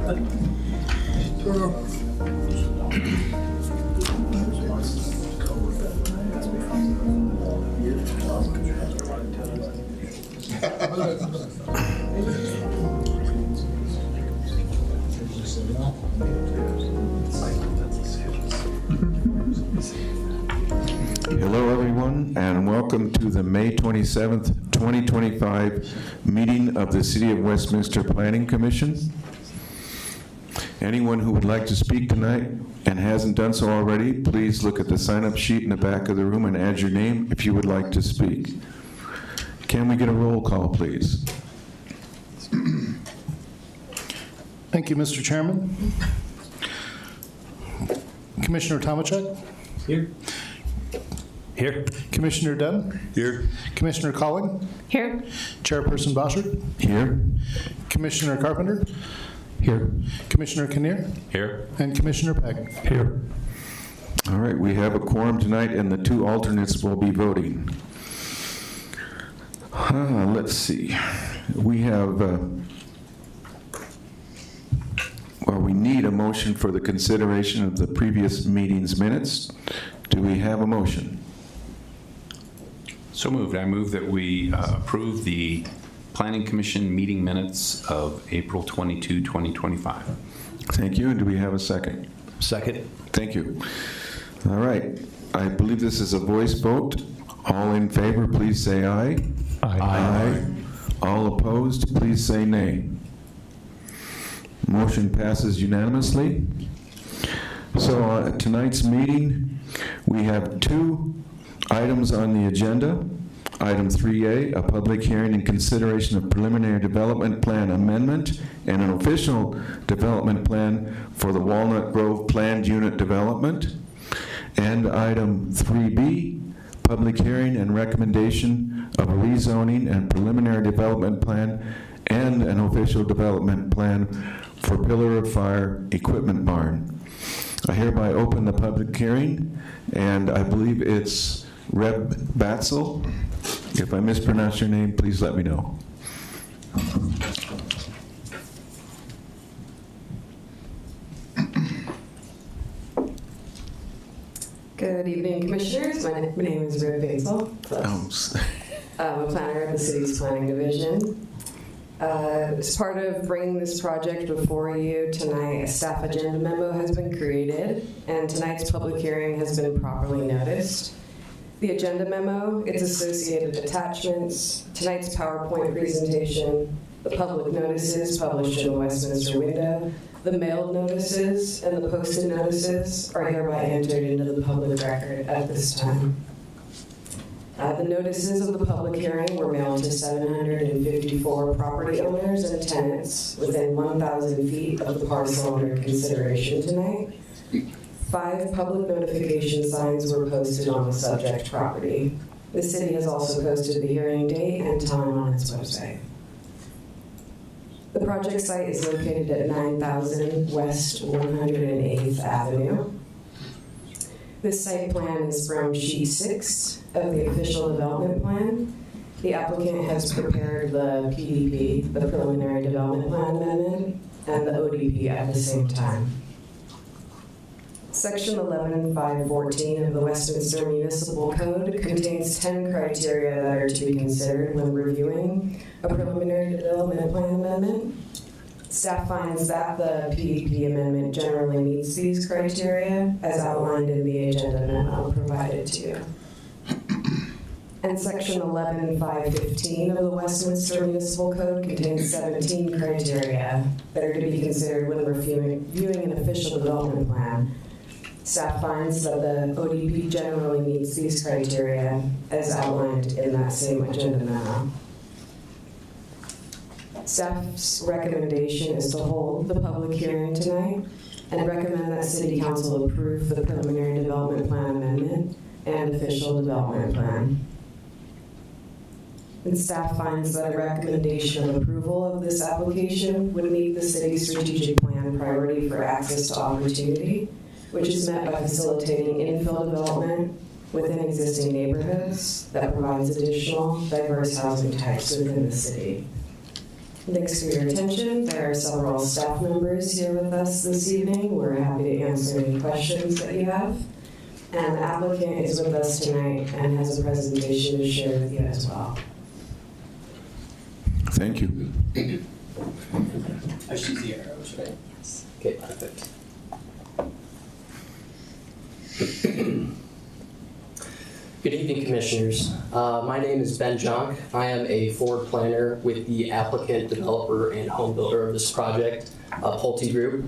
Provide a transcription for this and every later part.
Hello, everyone, and welcome to the May 27th, 2025 meeting of the City of Westminster Planning Commission. Anyone who would like to speak tonight and hasn't done so already, please look at the sign-up sheet in the back of the room and add your name if you would like to speak. Can we get a roll call, please? Thank you, Mr. Chairman. Commissioner Tomachek? Here. Here. Commissioner Dunn? Here. Commissioner Colling? Here. Chairperson Boschert? Here. Commissioner Carpenter? Here. Commissioner Kinnear? Here. And Commissioner Pegg? Here. All right, we have a quorum tonight, and the two alternates will be voting. Let's see. We have, we need a motion for the consideration of the previous meeting's minutes. Do we have a motion? So moved. I move that we approve the Planning Commission meeting minutes of April 22, 2025. Thank you. And do we have a second? Second. Thank you. All right. I believe this is a voice vote. All in favor, please say aye. Aye. Aye. All opposed, please say nay. Motion passes unanimously. So tonight's meeting, we have two items on the agenda. Item 3A, a public hearing and consideration of preliminary development plan amendment and an official development plan for the Walnut Grove planned unit development. And item 3B, public hearing and recommendation of a rezoning and preliminary development plan and an official development plan for Pillar of Fire equipment barn. I hereby open the public hearing, and I believe it's Reb Batzel. If I mispronounce your name, please let me know. Good evening, Commissioners. My name is Reb Batzel. I'm a planner at the City's Planning Division. As part of bringing this project before you tonight, a staff agenda memo has been created, and tonight's public hearing has been properly noticed. The agenda memo, its associated attachments, tonight's PowerPoint presentation, the public notices published in the Westminster window, the mailed notices, and the posted notices are hereby entered into the public record at this time. The notices of the public hearing were mailed to 754 property owners and tenants within 1,000 feet of the parcel under consideration tonight. 5 public notification signs were posted on the subject property. The city has also posted the hearing date and time on its website. The project site is located at 9000 West 108th Avenue. This site plan is from sheet 6 of the official development plan. The applicant has prepared the PDP, the preliminary development plan amendment, and the ODP at the same time. Section 11.514 of the Westminster Municipal Code contains 10 criteria that are to be considered when reviewing a preliminary development plan amendment. Staff finds that the PDP amendment generally meets these criteria as outlined in the agenda memo provided to you. And Section 11.515 of the Westminster Municipal Code contains 17 criteria that are to be considered when reviewing an official development plan. Staff finds that the ODP generally meets these criteria as outlined in that same agenda memo. Staff's recommendation is to hold the public hearing tonight and recommend that City Council approve the preliminary development plan amendment and official development plan. And staff finds that a recommendation of approval of this application would meet the city's strategic plan priority for access to opportunity, which is met by facilitating infill development within existing neighborhoods that provides additional diverse housing types within the city. Thanks for your attention. There are several staff members here with us this evening. We're happy to answer any questions that you have. And the applicant is with us tonight and has a presentation to share with you as well. Thank you. I should see arrows, right? Yes. Okay, perfect. Good evening, Commissioners. My name is Ben Jonk. I am a forward planner with the applicant, developer, and home builder of this project, Pulte Group.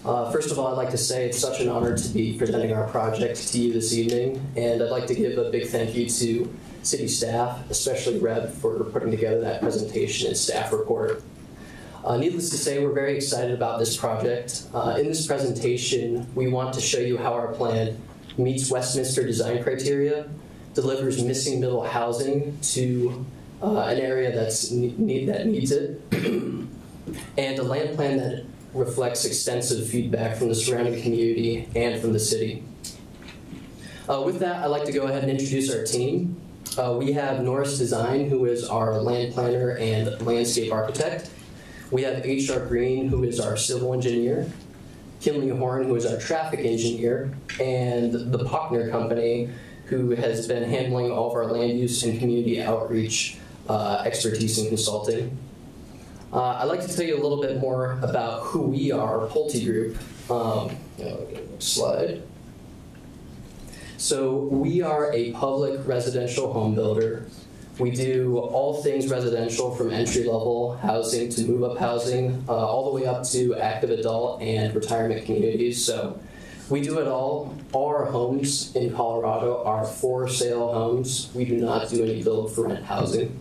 First of all, I'd like to say it's such an honor to be presenting our project to you this evening, and I'd like to give a big thank you to City staff, especially Reb, for putting together that presentation and staff report. Needless to say, we're very excited about this project. In this presentation, we want to show you how our plan meets Westminster design criteria, delivers missing middle housing to an area that needs it, and a land plan that reflects extensive feedback from the surrounding community and from the city. With that, I'd like to go ahead and introduce our team. We have Norris Design, who is our land planner and landscape architect. We have H.R. Green, who is our civil engineer. Kinley Horn, who is our traffic engineer, and the Pockner Company, who has been handling all of our land use and community outreach expertise and consulting. I'd like to tell you a little bit more about who we are, Pulte Group. Next slide. So we are a public residential home builder. We do all things residential, from entry-level housing to move-up housing, all the way up to active adult and retirement communities. So we do it all. All our homes in Colorado are for-sale homes. We do not do any build-for-rent housing.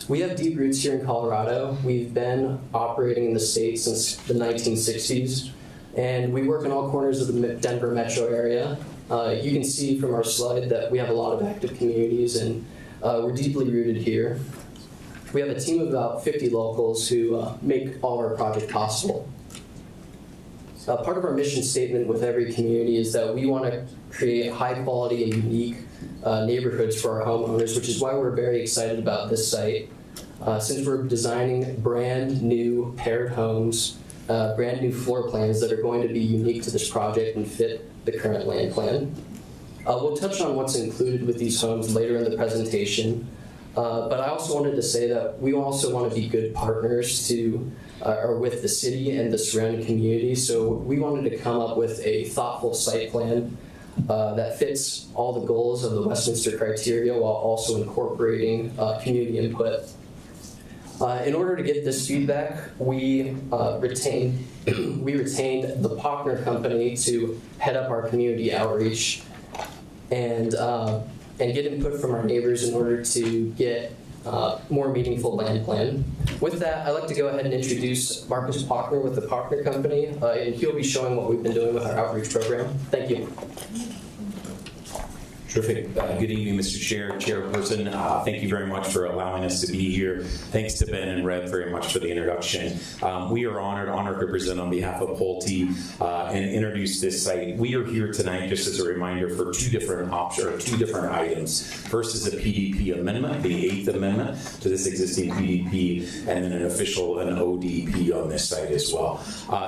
We have deep roots here in Colorado. We've been operating in the state since the 1960s, and we work in all corners of the Denver metro area. You can see from our slide that we have a lot of active communities, and we're deeply rooted here. We have a team of about 50 locals who make all of our project possible. Part of our mission statement with every community is that we want to create high quality and unique neighborhoods for our homeowners, which is why we're very excited about this site. Since we're designing brand new paired homes, brand new floor plans that are going to be unique to this project and fit the current land plan. We'll touch on what's included with these homes later in the presentation, but I also wanted to say that we also want to be good partners or with the city and the surrounding community, so we wanted to come up with a thoughtful site plan that fits all the goals of the Westminster criteria while also incorporating community input. In order to get this feedback, we retained the Pockner Company to head up our community outreach and get input from our neighbors in order to get more meaningful land plan. With that, I'd like to go ahead and introduce Marcus Pockner with the Pockner Company, and he'll be showing what we've been doing with our outreach program. Thank you. Terrific. Good evening, Mr. Chair, Chairperson. Thank you very much for allowing us to be here. Thanks to Ben and Reb very much for the introduction. We are honored to present on behalf of Pulte and introduce this site. We are here tonight, just as a reminder, for two different items. First is a PDP amendment, the 8th amendment to this existing PDP, and then an ODP on this site as well.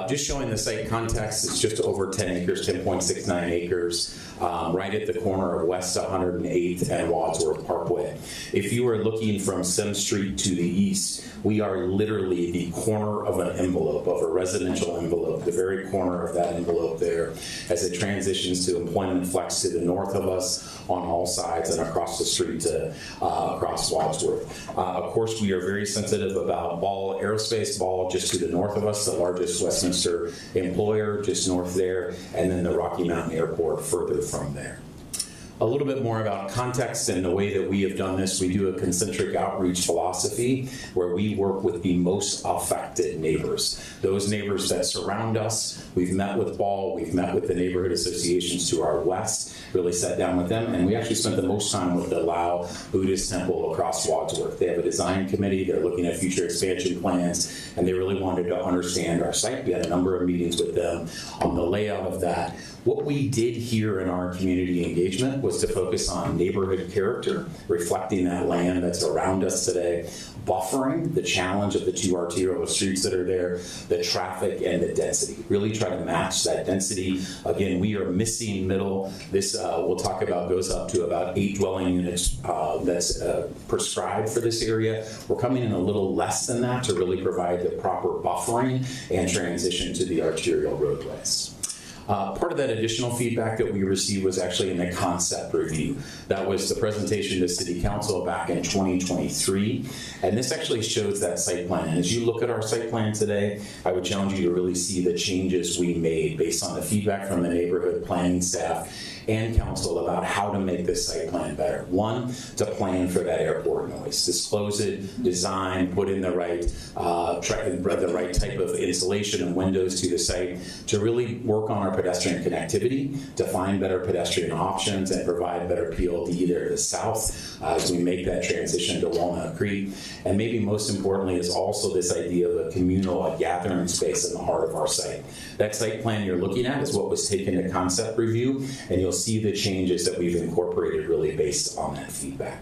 Just showing the site context, it's just over 10 acres, 10.69 acres, right at the corner of West 108th and Wadsworth Parkway. If you are looking from Sim Street to the east, we are literally the corner of an envelope, of a residential envelope, the very corner of that envelope there, as it transitions to employment flex to the north of us on all sides and across the street to across Wadsworth. Of course, we are very sensitive about Ball Aerospace, Ball just to the north of us, the largest Westminster employer just north there, and then the Rocky Mountain Airport further from there. A little bit more about context and the way that we have done this. We do a concentric outreach philosophy where we work with the most affected neighbors, those neighbors that surround us. We've met with Ball, we've met with the neighborhood associations to our west, really sat down with them, and we actually spent the most time with the Lao Buddhist temple across Wadsworth. They have a design committee, they're looking at future expansion plans, and they really wanted to understand our site. We had a number of meetings with them on the layout of that. What we did here in our community engagement was to focus on neighborhood character, reflecting that land that's around us today, buffering the challenge of the two arterial streets that are there, the traffic and the density. Really try to match that density. Again, we are missing middle. This, we'll talk about, goes up to about 8 dwelling units that's prescribed for this area. We're coming in a little less than that to really provide the proper buffering and transition to the arterial roadways. Part of that additional feedback that we received was actually in the concept review. That was the presentation to City Council back in 2023. And this actually shows that site plan. And as you look at our site plan today, I would challenge you to really see the changes we made based on the feedback from the neighborhood planning staff and council about how to make this site plan better. One, to plan for that airport noise. Disclose it, design, put in the right type of insulation and windows to the site to really work on our pedestrian connectivity, to find better pedestrian options and provide better appeal to either the south as we make that transition to Walnut Creek. And maybe most importantly is also this idea of a communal, a gathering space in the heart of our site. That site plan you're looking at is what was taken to concept review, and you'll see the changes that we've incorporated really based on that feedback.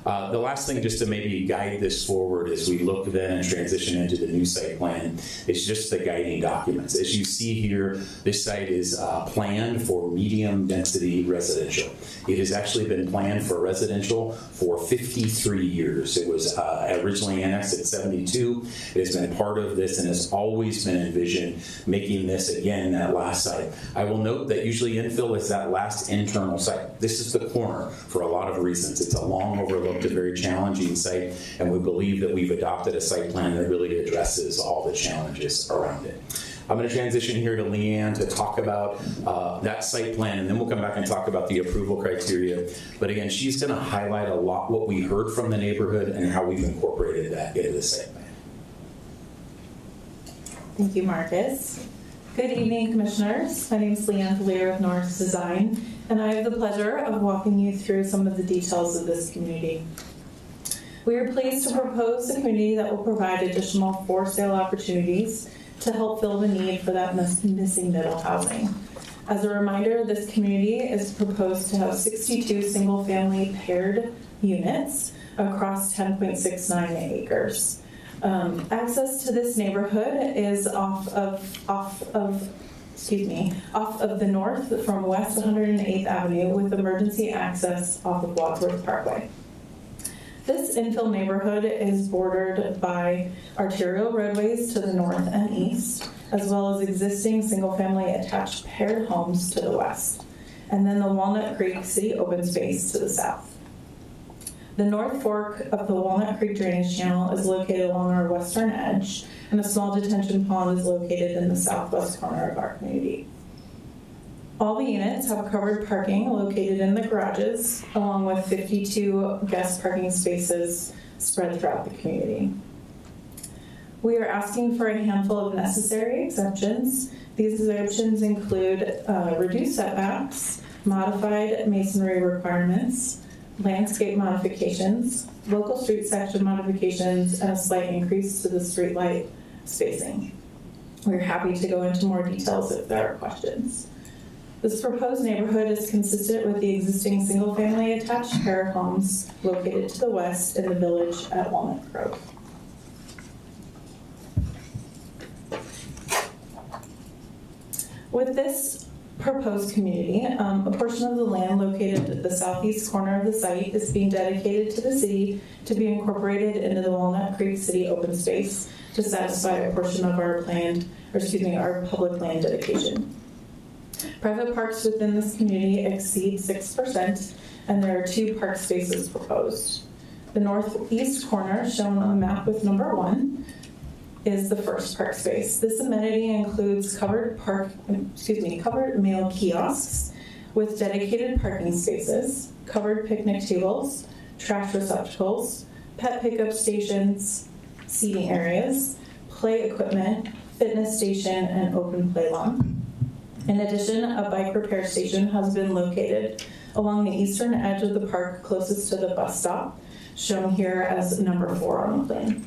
The last thing, just to maybe guide this forward as we look then and transition into the new site plan, is just the guiding documents. As you see here, this site is planned for medium density residential. It has actually been planned for residential for 53 years. It was originally annexed at 72. It has been part of this and has always been envisioned making this, again, that last site. I will note that usually infill is that last internal site. This is the corner for a lot of reasons. It's a long overlooked, a very challenging site, and we believe that we've adopted a site plan that really addresses all the challenges around it. I'm going to transition here to Leanne to talk about that site plan, and then we'll come back and talk about the approval criteria. But again, she's going to highlight a lot what we heard from the neighborhood and how we've incorporated that into the site plan. Thank you, Marcus. Good evening, Commissioners. My name is Leanne Valier of Norris Design, and I have the pleasure of walking you through some of the details of this community. We are pleased to propose a community that will provide additional for-sale opportunities to help fill the need for that missing middle housing. As a reminder, this community is proposed to have 62 single-family paired units across 10.69 acres. Access to this neighborhood is off of the north from West 108th Avenue with emergency access off of Wadsworth Parkway. This infill neighborhood is bordered by arterial roadways to the north and east, as well as existing single-family attached paired homes to the west, and then the Walnut Creek City open space to the south. The North Fork of the Walnut Creek Drainage Channel is located along our western edge, and a small detention pond is located in the southwest corner of our community. All the units have covered parking located in the garages, along with 52 guest parking spaces spread throughout the community. We are asking for a handful of necessary exemptions. These exemptions include reduced setbacks, modified masonry requirements, landscape modifications, local street section modifications, and a slight increase to the streetlight spacing. We're happy to go into more details if there are questions. This proposed neighborhood is consistent with the existing single-family attached pair homes located to the west in the village at Walnut Grove. With this proposed community, a portion of the land located at the southeast corner of the site is being dedicated to the city to be incorporated into the Walnut Creek City open space to satisfy a portion of our our public land dedication. Private parks within this community exceed 6%, and there are 2 park spaces proposed. The northeast corner, shown on the map with number 1, is the first park space. This amenity includes covered mail kiosks with dedicated parking spaces, covered picnic tables, trash receptacles, pet pickup stations, seating areas, play equipment, fitness station, and open play lawn. In addition, a bike repair station has been located along the eastern edge of the park closest to the bus stop, shown here as number 4 on the plan.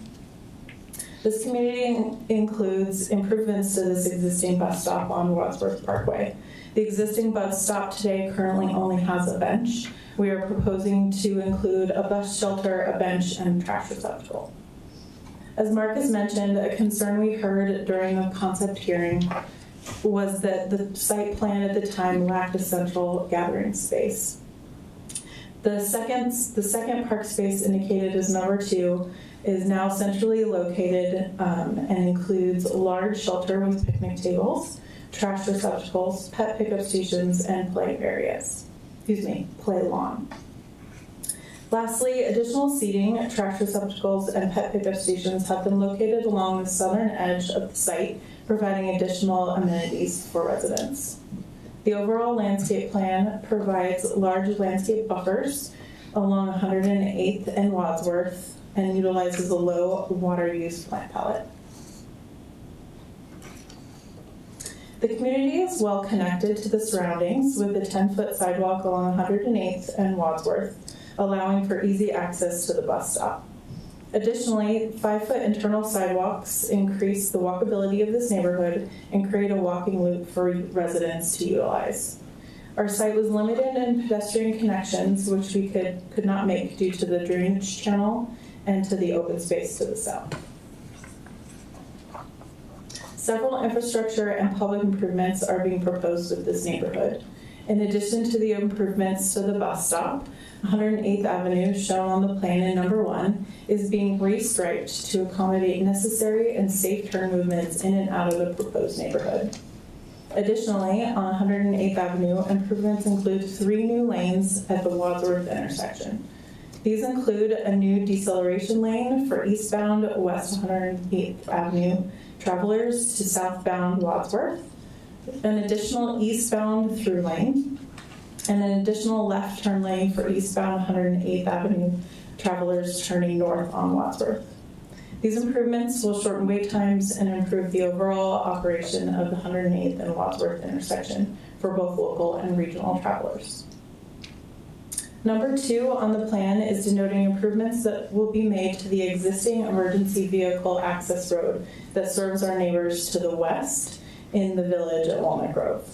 This community includes improvements to this existing bus stop on Wadsworth Parkway. The existing bus stop today currently only has a bench. We are proposing to include a bus shelter, a bench, and trash receptacle. As Marcus mentioned, a concern we heard during the concept hearing was that the site plan at the time lacked a central gathering space. The second park space indicated as number 2 is now centrally located and includes a large shelter with picnic tables, trash receptacles, pet pickup stations, and play lawn. Lastly, additional seating, trash receptacles, and pet pickup stations have been located along the southern edge of the site, providing additional amenities for residents. The overall landscape plan provides large landscape buffers along 108th and Wadsworth and utilizes a low water use plant palette. The community is well connected to the surroundings with a 10-foot sidewalk along 108th and Wadsworth, allowing for easy access to the bus stop. Additionally, 5-foot internal sidewalks increase the walkability of this neighborhood and create a walking loop for residents to utilize. Our site was limited in pedestrian connections, which we could not make due to the drainage channel and to the open space to the south. Several infrastructure and public improvements are being proposed with this neighborhood. In addition to the improvements to the bus stop, 108th Avenue, shown on the plan in number 1, is being restriped to accommodate necessary and safe turn movements in and out of the proposed neighborhood. Additionally, on 108th Avenue, improvements include 3 new lanes at the Wadsworth intersection. These include a new deceleration lane for eastbound West 108th Avenue travelers to southbound Wadsworth, an additional eastbound through lane, and an additional left turn lane for eastbound 108th Avenue travelers turning north on Wadsworth. These improvements will shorten wait times and improve the overall operation of the 108th and Wadsworth intersection for both local and regional travelers. Number 2 on the plan is denoting improvements that will be made to the existing emergency vehicle access road that serves our neighbors to the west in the village at Walnut Grove.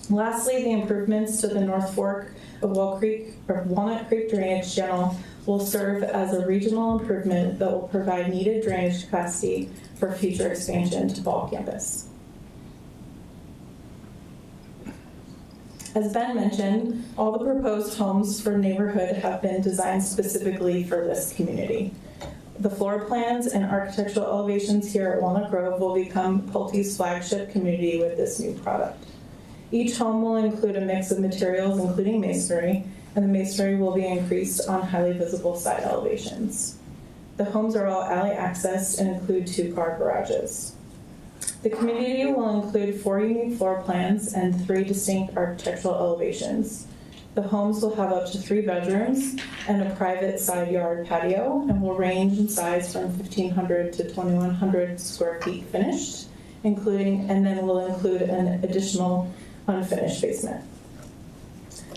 Lastly, the improvements to the North Fork of Walnut Creek drainage channel will serve as a regional improvement that will provide needed drainage capacity for future expansion to Ball Campus. As Ben mentioned, all the proposed homes for the neighborhood have been designed specifically for this community. The floor plans and architectural elevations here at Walnut Grove will become Pulte's flagship community with this new product. Each home will include a mix of materials, including masonry, and the masonry will be increased on highly visible side elevations. The homes are all alley accessed and include 2-car garages. The community will include 4 unique floor plans and 3 distinct architectural elevations. The homes will have up to 3 bedrooms and a private side yard patio and will range in size from 1,500 to 2,100 square feet finished, and then will include an additional unfinished basement.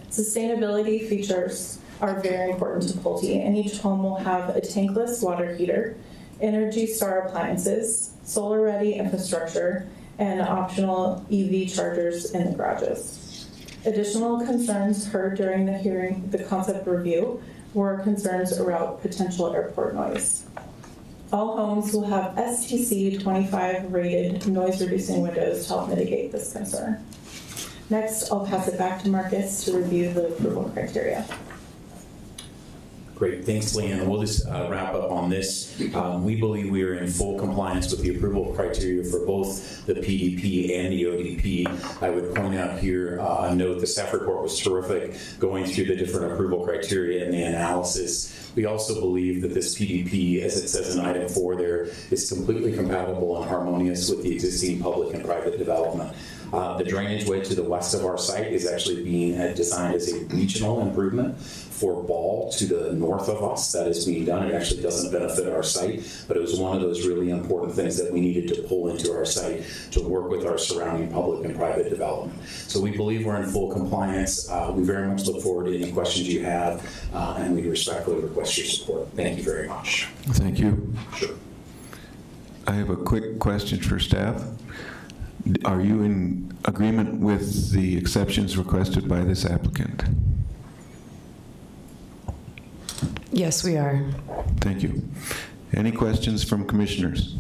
Sustainability features are very important to Pulte, and each home will have a tankless water heater, Energy Star appliances, solar-ready infrastructure, and optional EV chargers in the garages. Additional concerns heard during the concept review were concerns around potential airport noise. All homes will have STC 25 rated noise-reducing windows to help mitigate this concern. Next, I'll pass it back to Marcus to review the approval criteria. Great, thanks, Leanne. We'll just wrap up on this. We believe we are in full compliance with the approval criteria for both the PDP and the ODP. I would point out here, note the staff report was terrific, going through the different approval criteria and the analysis. We also believe that this PDP, as it says in item 4 there, is completely compatible and harmonious with the existing public and private development. The drainage way to the west of our site is actually being designed as a regional improvement for Ball to the north of us. That is being done. It actually doesn't benefit our site, but it was one of those really important things that we needed to pull into our site to work with our surrounding public and private development. So we believe we're in full compliance. We very much look forward to any questions you have, and we respectfully request your support. Thank you very much. Thank you. Sure. I have a quick question for staff. Are you in agreement with the exceptions requested by this applicant? Yes, we are. Thank you. Any questions from commissioners?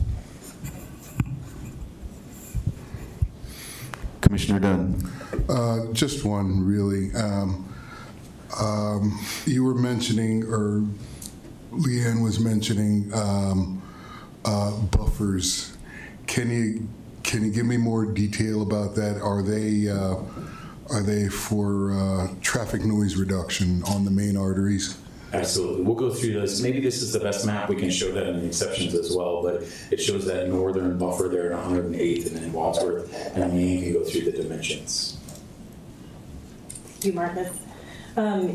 Commissioner Dunn. Just one, really. You were mentioning, or Leanne was mentioning, buffers. Can you give me more detail about that? Are they for traffic noise reduction on the main arteries? Absolutely. We'll go through this. Maybe this is the best map. We can show that in the exceptions as well, but it shows that northern buffer there at 108th and then Wadsworth, and Leanne can go through the dimensions. Thank you, Marcus.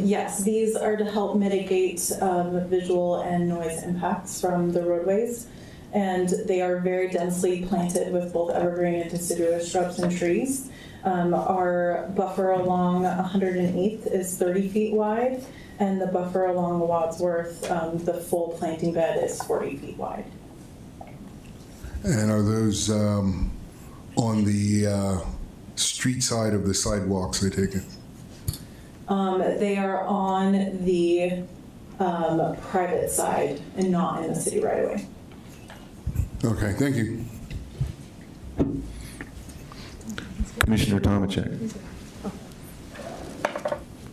Yes, these are to help mitigate visual and noise impacts from the roadways, and they are very densely planted with both evergreen and deciduous shrubs and trees. Our buffer along 108th is 30 feet wide, and the buffer along Wadsworth, the full planting bed is 40 feet wide. And are those on the street side of the sidewalks, I take it? They are on the private side and not in the city right away. Okay, thank you. Commissioner Tomachek.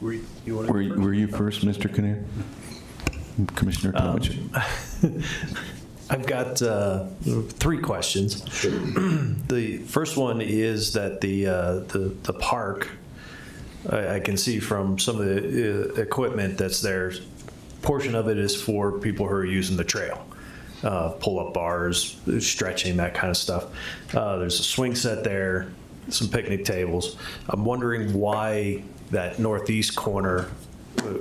Were you first, Mr. Kinnear? Commissioner Tomachek. I've got 3 questions. Sure. The first one is that the park, I can see from some of the equipment that's there, portion of it is for people who are using the trail. Pull-up bars, stretching, that kind of stuff. There's a swing set there, some picnic tables. I'm wondering why that northeast corner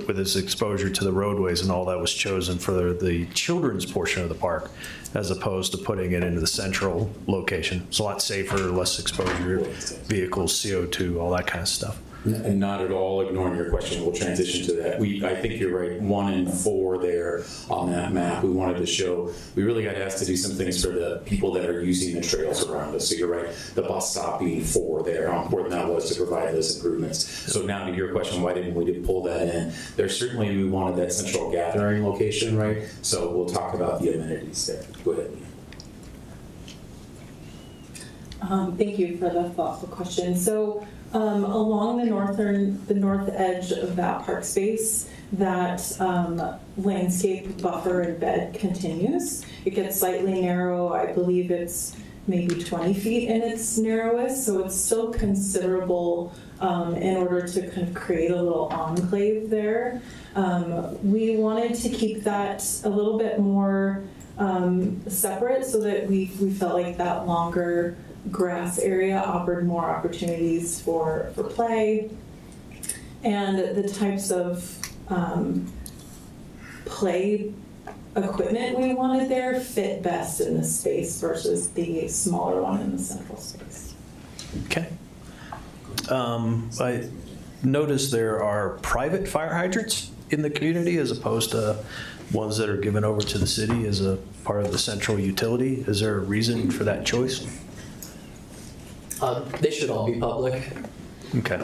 with its exposure to the roadways and all that was chosen for the children's portion of the park as opposed to putting it into the central location. It's a lot safer, less exposure, vehicles, CO2, all that kind of stuff. And not at all ignoring your question. We'll transition to that. I think you're right. 1 and 4 there on that map. We wanted to show, we really got asked to do some things for the people that are using the trails around us. So you're right. The bus stop being 4 there, how important that was to provide those improvements. So now to your question, why didn't we pull that in? There's certainly, we wanted that central gathering location, right? So we'll talk about the amenities there. Go ahead, Leanne. Thank you for the thoughtful question. So along the north edge of that park space, that landscape buffer and bed continues. It gets slightly narrow. I believe it's maybe 20 feet in its narrowest, so it's still considerable in order to kind of create a little enclave there. We wanted to keep that a little bit more separate so that we felt like that longer grass area offered more opportunities for play, and the types of play equipment we wanted there fit best in this space versus the smaller one in the central space. Okay. I noticed there are private fire hydrants in the community as opposed to ones that are given over to the city as a part of the central utility. Is there a reason for that choice? They should all be public. Okay.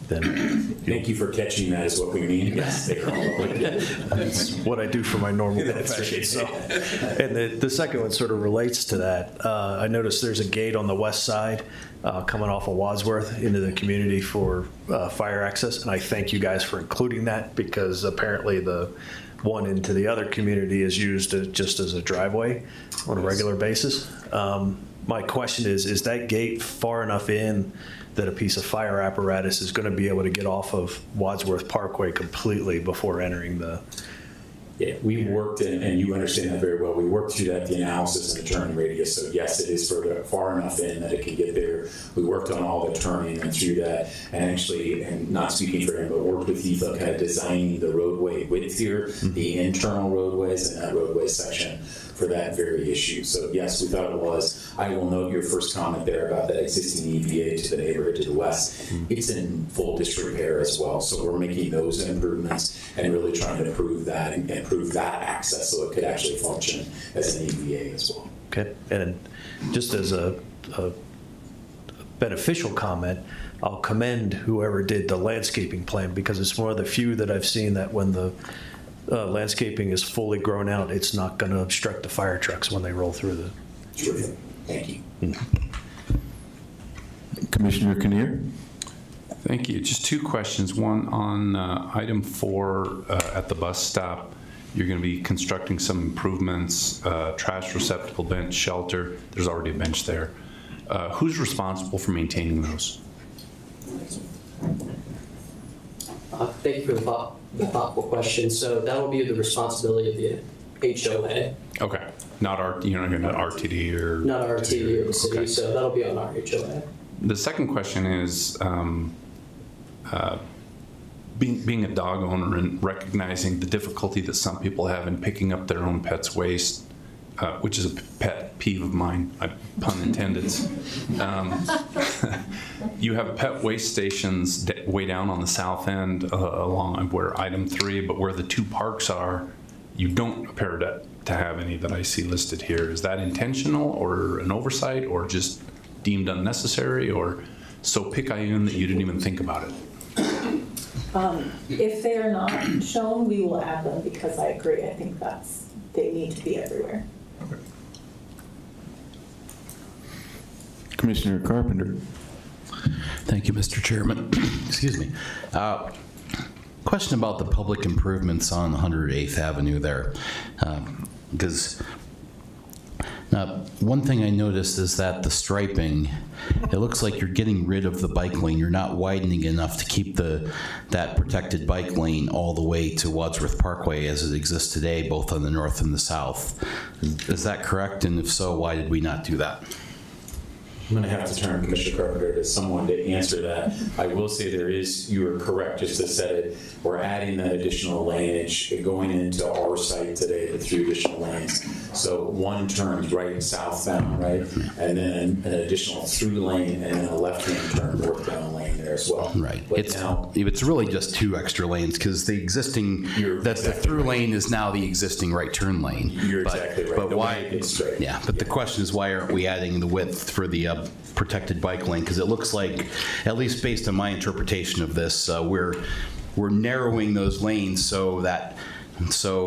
Then Thank you for catching that is what we mean. Yes, they are all public. that's what I do for my normal profession. So, and the second one sort of relates to that. I noticed there's a gate on the west side coming off of Wadsworth into the community for fire access, and I thank you guys for including that because apparently the one into the other community is used just as a driveway on a regular basis. My question is that gate far enough in that a piece of fire apparatus is going to be able to get off of Wadsworth Parkway completely before entering the... Yeah, we worked, and you understand that very well, we worked through that, the analysis and the turning radius. So yes, it is far enough in that it can get there. We worked on all the turning and through that, and actually, and not speaking for him, but worked with Eva kind of designing the roadway width here, the internal roadways and that roadway section for that very issue. So yes, we thought it was. I will note your first comment there about that existing EVA to the neighborhood to the west. It's in full disrepair as well. So we're making those improvements and really trying to improve that and improve that access so it could actually function as an EVA as well. Okay, and just as a beneficial comment, I'll commend whoever did the landscaping plan, because it's one of the few that I've seen that when the landscaping is fully grown out, it's not going to obstruct the fire trucks when they roll through the. Terrific. Thank you. Commissioner Kinnear? Thank you. Just two questions. One on item 4 at the bus stop. You're going to be constructing some improvements, trash receptacle, bench, shelter. There's already a bench there. Who's responsible for maintaining those? Thank you for the thoughtful question. So that will be the responsibility of the HOA, Okay. Not RTD or? not our RTD or the city, Okay. so that'll be on our HOA. The second question is, being a dog owner and recognizing the difficulty that some people have in picking up their own pet's waste, which is a pet peeve of mine, pun intended. You have pet waste stations way down on the south end along where item 3, but where the 2 parks are, you don't appear to have any that I see listed here. Is that intentional or an oversight or just deemed unnecessary or so picayune that you didn't even think about it? If they are not shown, we will add them, because I agree. I think they need to be everywhere. Commissioner Carpenter? Thank you, Mr. Chairman. Excuse me. Question about the public improvements on 108th Avenue there. Because one thing I noticed is that the striping, it looks like you're getting rid of the bike lane. You're not widening enough to keep that protected bike lane all the way to Wadsworth Parkway as it exists today, both on the north and the south. Is that correct? And if so, why did we not do that? I'm going to have to turn Commissioner Carpenter to someone to answer that. I will say you are correct, just to set it, we're adding that additional laneage going into our site today, the 3 additional lanes. So one turns right southbound, right? And then an additional through lane and then a left-hand turn northbound lane there as well. Right. But It's really just 2 extra lanes, because the existing, the through lane is now the existing right turn lane. You're exactly right. But The why? way it's straight. Yeah, but the question is, why aren't we adding the width for the protected bike lane? Because it looks like, at least based on my interpretation of this, we're narrowing those lanes so we're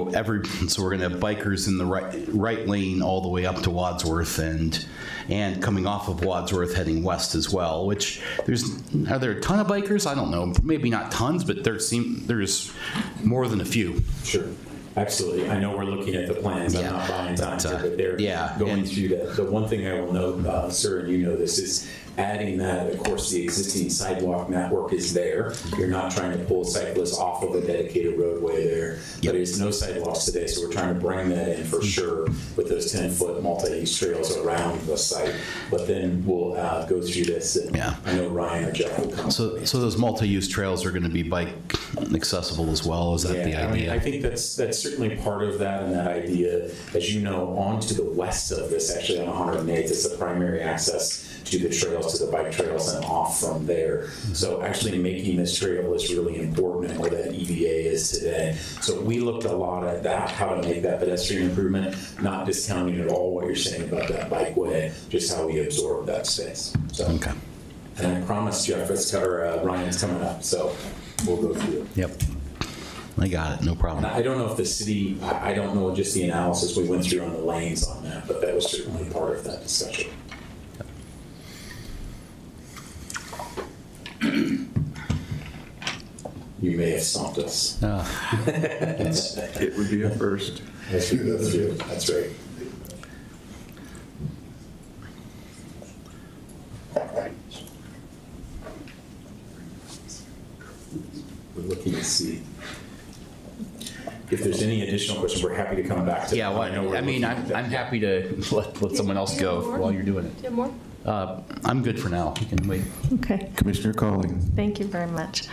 going to have bikers in the right lane all the way up to Wadsworth and coming off of Wadsworth heading west as well. Which are there a ton of bikers? I don't know. Maybe not tons, but there's more than a few. Sure. Absolutely. I know we're looking at the plans. I'm not buying time here, but they're going through that. The one thing I will note, sir, and you know this, is adding that, of course, the existing sidewalk network is there. You're not trying to pull cyclists off of a dedicated roadway there. But there's no sidewalks today, so we're trying to bring that in for sure with those 10-foot multi-use trails around the site. But then we'll go through this, and I know Ryan or Jeff will come. So those multi-use trails are going to be bike accessible as well? Is that the idea? I mean, I think that's certainly part of that, and that idea, as you know, on to the west of this, actually on 108th, is the primary access to the trails, to the bike trails, and off from there. So actually making this trail is really important, and where that EVA is today. So we looked a lot at that, how to make that pedestrian improvement, not discounting at all what you're saying about that bikeway, just how we absorb that space. So, okay. And I promise Jeff, Ryan's coming up, so we'll go through it. Yep. I got it. No problem. And I don't know if the city, I don't know just the analysis we went through on the lanes on that, but that was certainly part of that discussion. You may have stumped us. It would be a first. That's right. We're looking to see if there's any additional questions. We're happy to come back to. Yeah, well, I'm happy to let someone else go while you're doing it. Do you have more? I'm good for now. You can wait. Okay. Commissioner Calling. Thank you very much.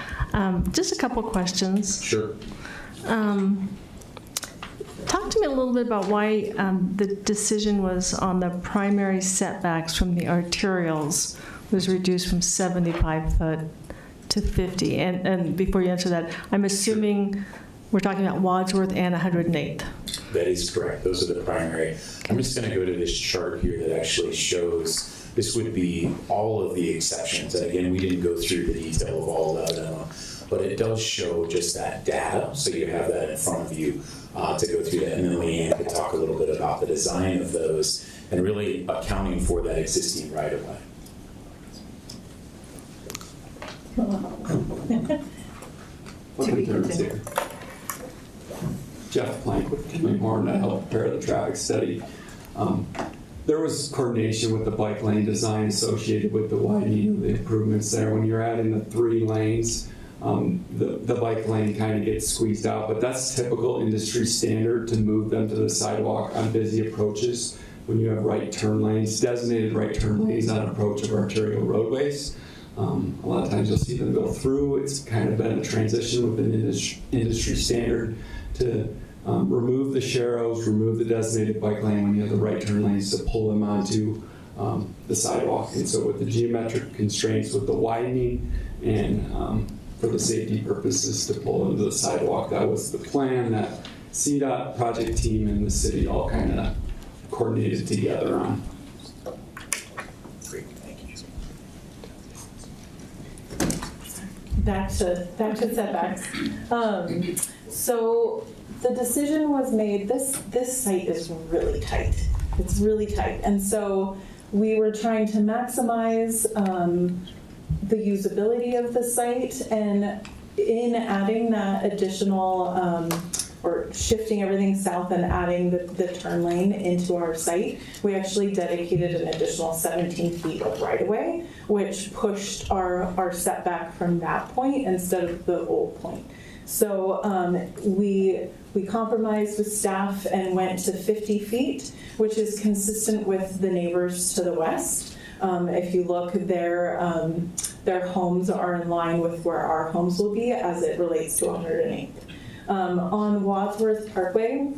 Just a couple questions. Sure. Talk to me a little bit about why the decision was on the primary setbacks from the arterials was reduced from 75 foot to 50. And before you answer that, I'm assuming we're talking about Wadsworth and 108th. That is correct. Those are the primary. I'm just going to go to this chart here that actually shows this would be all of the exceptions. And again, we didn't go through the detail of all of them, but it does show just that data. So you have that in front of you to go through that. And then Leanne could talk a little bit about the design of those and really accounting for that existing right-of-way. Jeff Plank with Kenley Horn to help prepare the traffic study. There was coordination with the bike lane design associated with the widening of the improvements there. When you're adding the 3 lanes, the bike lane kind of gets squeezed out, but that's typical industry standard to move them to the sidewalk on busy approaches when you have right turn lanes, designated right turn lanes on approach of arterial roadways. A lot of times you'll see them go through. It's kind of been a transition within industry standard to remove the sharrows, remove the designated bike lane when you have the right turn lanes to pull them onto the sidewalk. And so with the geometric constraints, with the widening and for the safety purposes to pull into the sidewalk, that was the plan that CDOT project team and the city all kind of coordinated together on. Back to setbacks. So the decision was made, this site is really tight. It's really tight. And so we were trying to maximize the usability of the site, and in adding that additional, or shifting everything south and adding the turn lane into our site, we actually dedicated an additional 17 feet of right-of-way, which pushed our setback from that point instead of the old point. So we compromised with staff and went to 50 feet, which is consistent with the neighbors to the west. If you look, their homes are in line with where our homes will be as it relates to 108th. On Wadsworth Parkway,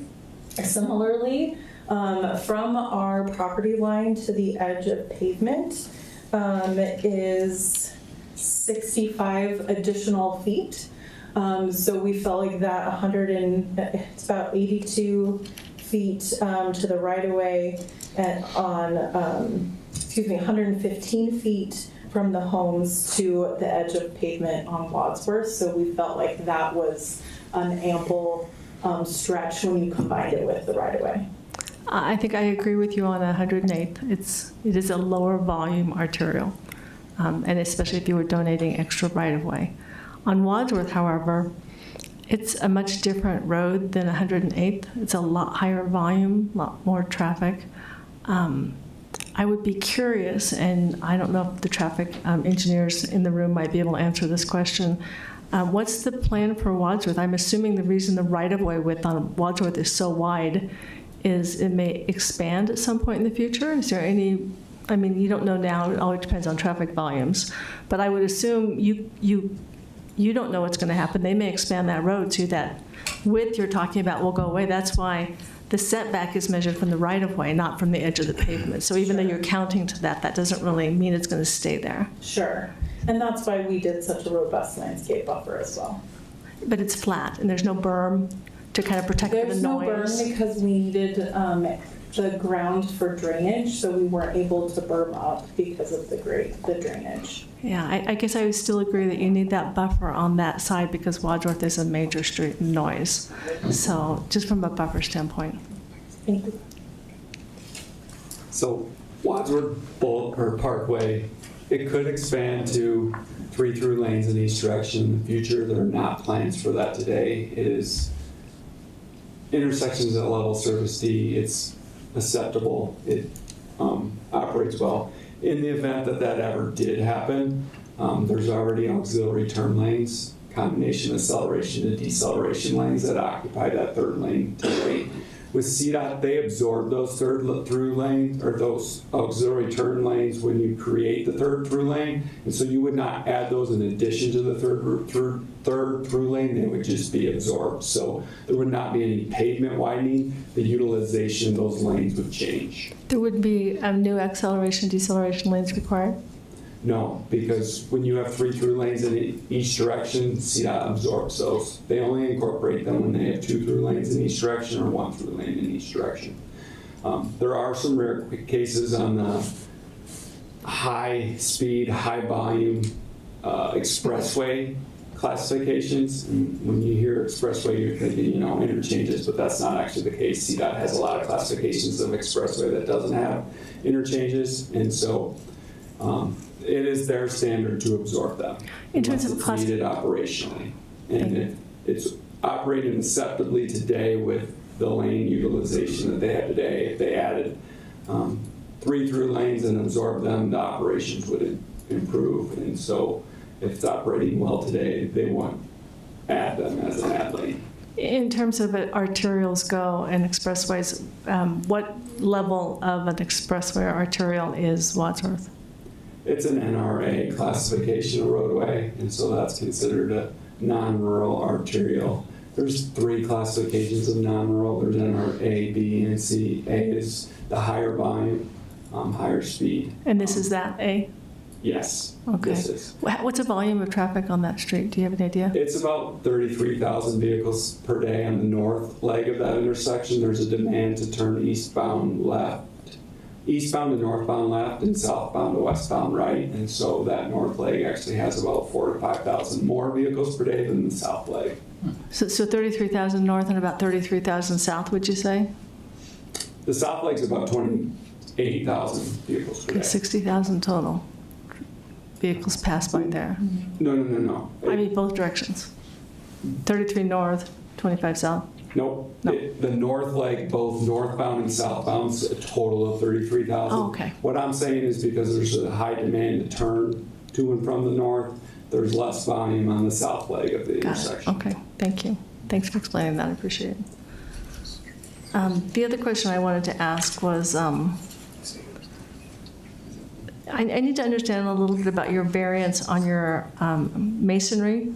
similarly, from our property line to the edge of pavement is 65 additional feet. So we felt like that it's about 82 feet to the right-of-way, and 115 feet from the homes to the edge of pavement on Wadsworth. So we felt like that was an ample stretch when you combined it with the right-of-way. I think I agree with you on 108th. It is a lower volume arterial, and especially if you were donating extra right-of-way. On Wadsworth, however, it's a much different road than 108th. It's a lot higher volume, a lot more traffic. I would be curious, and I don't know if the traffic engineers in the room might be able to answer this question. What's the plan for Wadsworth? I'm assuming the reason the right-of-way width on Wadsworth is so wide is it may expand at some point in the future? Is there any, I mean, you don't know now, it always depends on traffic volumes, but I would assume you don't know what's going to happen. They may expand that road so that width you're talking about will go away. That's why the setback is measured from the right-of-way, not from the edge of the pavement. So even though you're counting to that, that doesn't really mean it's going to stay there. Sure. And that's why we did such a robust landscape buffer as well. But it's flat, and there's no berm to kind of protect the noise. There's no berm because we needed the ground for drainage, so we weren't able to berm up because of the drainage. Yeah, I guess I would still agree that you need that buffer on that side because Wadsworth is a major street and noise. So just from a buffer standpoint. Thank you. So Wadsworth Parkway, it could expand to 3 through lanes in each direction in the future. There are not plans for that today. It is intersections at level service D. It's acceptable. It operates well. In the event that that ever did happen, there's already auxiliary turn lanes, combination acceleration and deceleration lanes that occupy that third lane today. With CDOT, they absorb those through lanes or those auxiliary turn lanes when you create the third through lane, and so you would not add those in addition to the third through lane. They would just be absorbed. So there would not be any pavement widening. The utilization of those lanes would change. There would be new acceleration, deceleration lanes required? No, because when you have 3 through lanes in each direction, CDOT absorbs those. They only incorporate them when they have 2 through lanes in each direction or 1 through lane in each direction. There are some rare cases on the high speed, high volume expressway classifications. And when you hear expressway, you're thinking, interchanges, but that's not actually the case. CDOT has a lot of classifications of expressway that doesn't have interchanges, and so it is their standard to absorb them. In terms of it's needed operationally. And it's operating acceptably today with the lane utilization that they have today. If they added 3 through lanes and absorbed them, the operations would improve. And so if it's operating well today, they won't add them as an add lane. In terms of arterials go and expressways, what level of an expressway or arterial is Wadsworth? It's an NRA classification of roadway, and so that's considered a non-rural arterial. There's 3 classifications of non-rural. There's NRA, B, and C. A is the higher volume, higher speed. And this is that A? Yes. Okay. This is. What's the volume of traffic on that street? Do you have an idea? It's about 33,000 vehicles per day on the north leg of that intersection. There's a demand to turn eastbound to northbound left, and southbound to westbound right. And so that north leg actually has about 4,000 to 5,000 more vehicles per day than the south leg. So 33,000 north and about 33,000 south, would you say? The south leg's about 28,000 vehicles per day. 60,000 total vehicles pass by there. No. I mean, both directions. 33 north, 25 south. Nope. No. The north leg, both northbound and southbound, is a total of 33,000. Oh, okay. What I'm saying is because there's a high demand to turn to and from the north, there's less volume on the south leg of the intersection. Okay, thank you. Thanks for explaining that, I appreciate it. The other question I wanted to ask was, I need to understand a little bit about your variance on your masonry.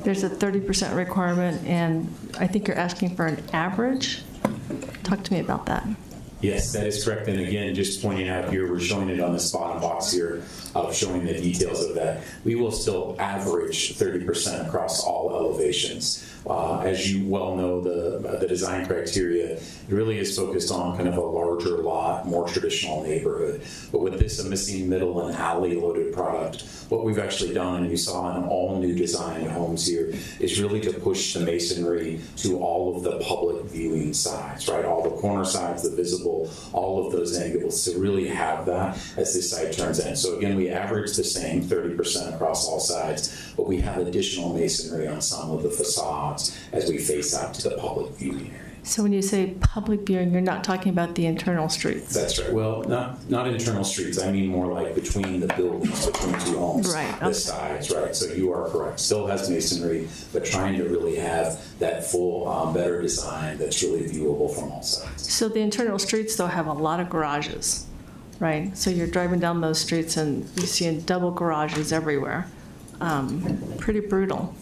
There's a 30% requirement, and I think you're asking for an average. Talk to me about that. Yes, that is correct. And again, just pointing out here, we're showing it on this bottom box here of showing the details of that. We will still average 30% across all elevations. As you well know, the design criteria really is focused on kind of a larger lot, more traditional neighborhood. But with this a missing middle and alley loaded product, what we've actually done, and you saw in all new design homes here, is really to push the masonry to all of the public viewing sides, right? All the corner sides, the visible, all of those angles, to really have that as this site turns in. So again, we average the same 30% across all sides, but we have additional masonry on some of the facades as we face out to the public viewing area. So when you say public viewing, you're not talking about the internal streets? That's right. Well, not internal streets. I mean more like between the buildings, between 2 homes, right, the sides, right? So you are correct. Still has masonry, but trying to really have that full, better design that's really viewable from all sides. So the internal streets, though, have a lot of garages, right? So you're driving down those streets and you see double garages everywhere. Pretty brutal.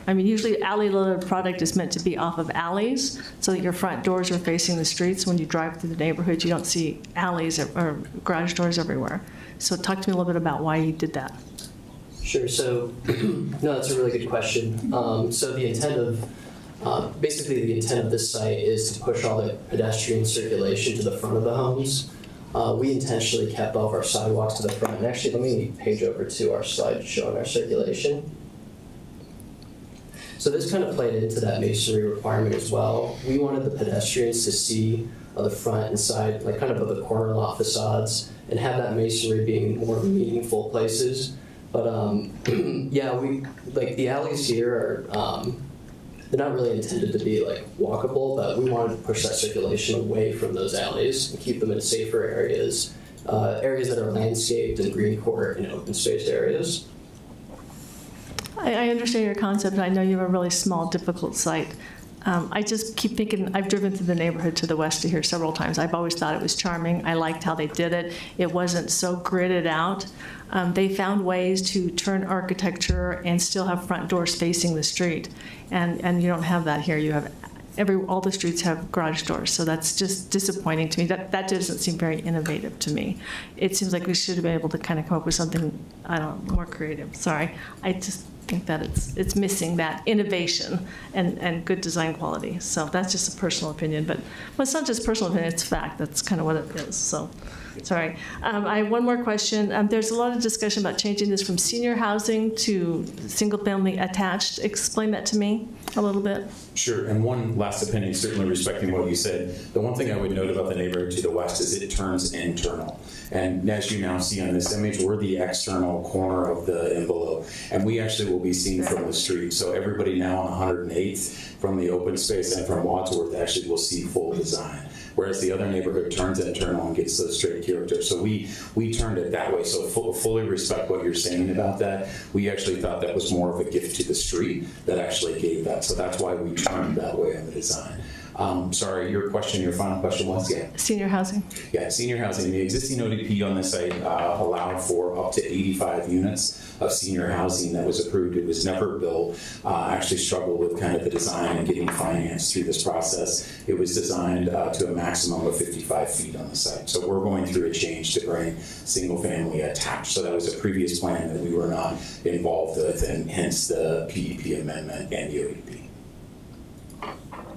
I mean, usually alley-loaded product is meant to be off of alleys so that your front doors are facing the streets. When you drive through the neighborhood, you don't see alleys or garage doors everywhere. So talk to me a little bit about why you did that. Sure. So, no, that's a really good question. So the intent of, basically the intent of this site is to push all the pedestrian circulation to the front of the homes. We intentionally kept all of our sidewalks to the front. And actually, let me page over to our slide showing our circulation. So this kind of played into that masonry requirement as well. We wanted the pedestrians to see the front and side, like kind of the corner lot facades, and have that masonry being more meaningful places. But yeah, we like the alleys here are they're not really intended to be like walkable, but we wanted to push that circulation away from those alleys and keep them in safer areas, areas that are landscaped and green court and open space areas. I understand your concept, and I know you have a really small, difficult site. I just keep thinking, I've driven through the neighborhood to the west of here several times. I've always thought it was charming. I liked how they did it. It wasn't so gridded out. They found ways to turn architecture and still have front doors facing the street. And you don't have that here. You have all the streets have garage doors, so that's just disappointing to me. That doesn't seem very innovative to me. It seems like we should have been able to kind of come up with something, I don't know, more creative. Sorry, I just think that it's missing that innovation and good design quality. So that's just a personal opinion, but well, it's not just personal opinion, it's fact. That's kind of what it is. So, sorry. I have one more question. There's a lot of discussion about changing this from senior housing to single-family attached. Explain that to me a little bit. Sure, and one last opinion, certainly respecting what you said. The one thing I would note about the neighborhood to the west is it turns internal. And as you now see on this image, we're the external corner of the envelope. And we actually will be seen from the street. So everybody now on 108th from the open space and from Wadsworth actually will see full design. Whereas the other neighborhood turns internal and gets those straight character. So we turned it that way. So fully respect what you're saying about that. We actually thought that was more of a gift to the street that actually gave that. So that's why we turned that way on the design. Sorry, your final question was? Yeah. Senior housing. Yeah, senior housing. The existing ODP on this site allowed for up to 85 units of senior housing that was approved. It was never built. Actually struggled with kind of the design and getting financed through this process. It was designed to a maximum of 55 feet on the site. So we're going through a change to bring single family attached. So that was a previous plan that we were not involved with, and hence the PDP amendment and the ODP.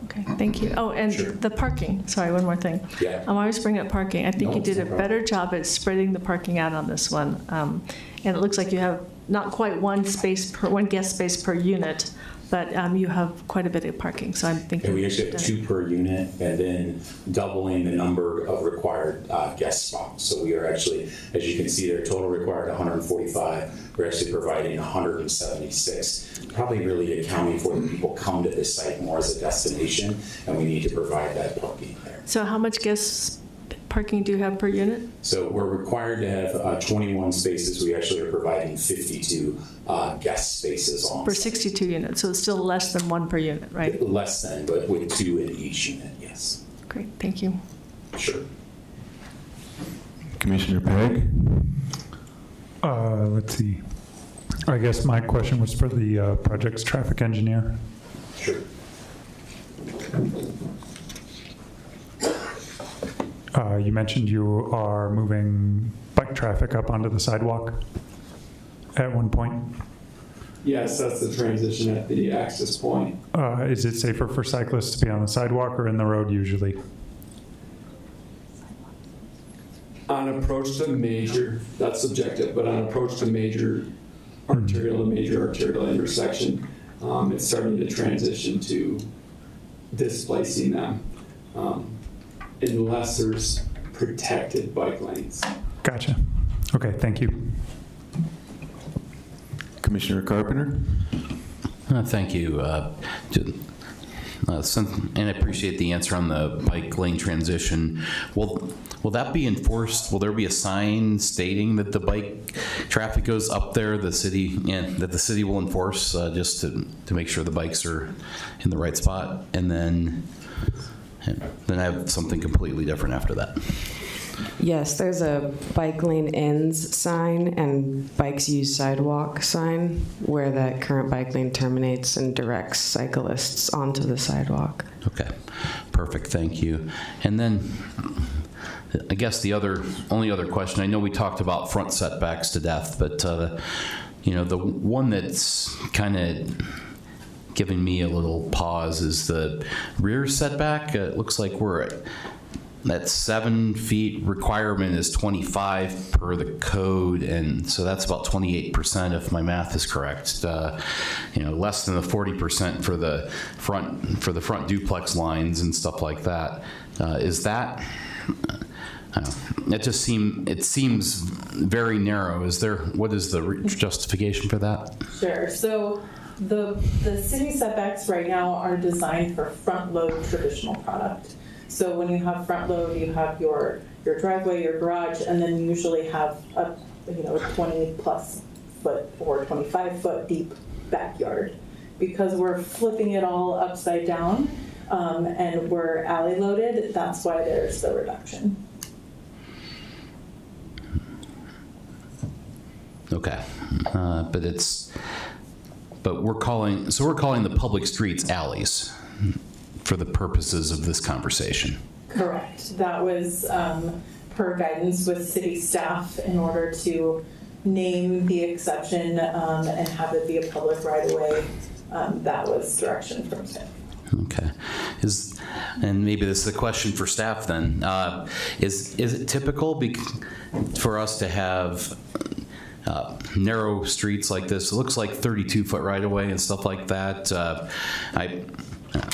Okay, thank you. Oh, and Sure. the parking. Sorry, one more thing. Yeah. I'm always bringing up parking. I think No, you did no a problem. better job at spreading the parking out on this one. And it looks like you have not quite one guest space per unit, but you have quite a bit of parking. So I'm thinking. And we actually have 2 per unit, and then doubling the number of required guest spots. So we are actually, as you can see there, total required 145. We're actually providing 176, probably really accounting for the people come to this site more as a destination, and we need to provide that parking there. So how much guest parking do you have per unit? So we're required to have 21 spaces. We actually are providing 52 guest spaces on For site. 62 units, so it's still less than 1 per unit, right? Less than, but with 2 in each unit, yes. Great, thank you. Sure. Commissioner Pegg? Let's see. I guess my question was for the project's traffic engineer. Sure. You mentioned you are moving bike traffic up onto the sidewalk at one point. Yes, that's the transition at the access point. Is it safer for cyclists to be on the sidewalk or in the road usually? On approach to major, that's subjective, but on approach to major arterial intersection, it's starting to transition to displacing them, unless there's protected bike lanes. Gotcha. Okay, thank you. Commissioner Carpenter? Thank you. And I appreciate the answer on the bike lane transition. Will that be enforced? Will there be a sign stating that the bike traffic goes up there, the city, and that the city will enforce just to make sure the bikes are in the right spot? And then I have something completely different after that. Yes, there's a bike lane ends sign and bikes use sidewalk sign where that current bike lane terminates and directs cyclists onto the sidewalk. Okay, perfect, thank you. And then I guess the only other question, I know we talked about front setbacks to death, but the one that's kind of giving me a little pause is the rear setback. It looks like we're at that 7 feet requirement is 25 per the code, and so that's about 28% if my math is correct. Less than the 40% for the front duplex lines and stuff like that. Is that? I don't know. It seems very narrow. What is the justification for that? Sure. So the city setbacks right now are designed for front load traditional product. So when you have front load, you have your driveway, your garage, and then you usually have a 20+ foot or 25 foot deep backyard. Because we're flipping it all upside down and we're alley loaded, that's why there's the reduction. Okay, but we're calling the public streets alleys. for the purposes of this conversation. Correct. That was per guidance with city staff in order to name the exception and have it be a public right-of-way. That was direction from staff. Okay. And maybe this is a question for staff then. Is it typical for us to have narrow streets like this? It looks like 32-foot right-of-way and stuff like that.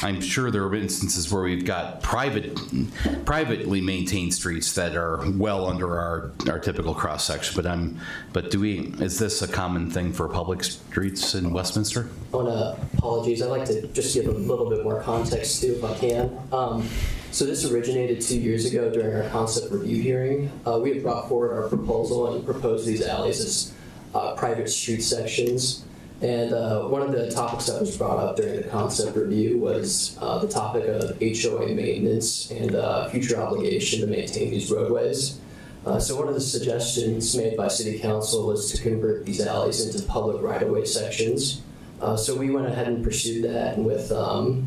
I'm sure there are instances where we've got privately maintained streets that are well under our typical cross section. But is this a common thing for public streets in Westminster? Apologies. I'd like to just give a little bit more context too, if I can. So this originated 2 years ago during our concept review hearing. We had brought forward our proposal and proposed these alleys as private street sections. And one of the topics that was brought up during the concept review was the topic of HOA maintenance and future obligation to maintain these roadways. So one of the suggestions made by City Council was to convert these alleys into public right-of-way sections. So we went ahead and pursued that, and with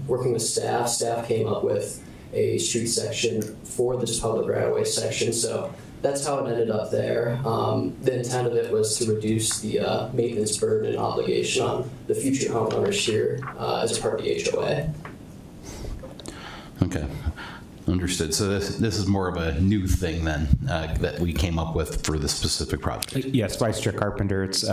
working with staff came up with a street section for this public right-of-way section. So that's how it ended up there. The intent of it was to reduce the maintenance burden and obligation on the future homeowners here as a part of the HOA. Okay, understood. So this is more of a new thing then that we came up with for this specific project. Yes, Vice Chair Carpenter, it's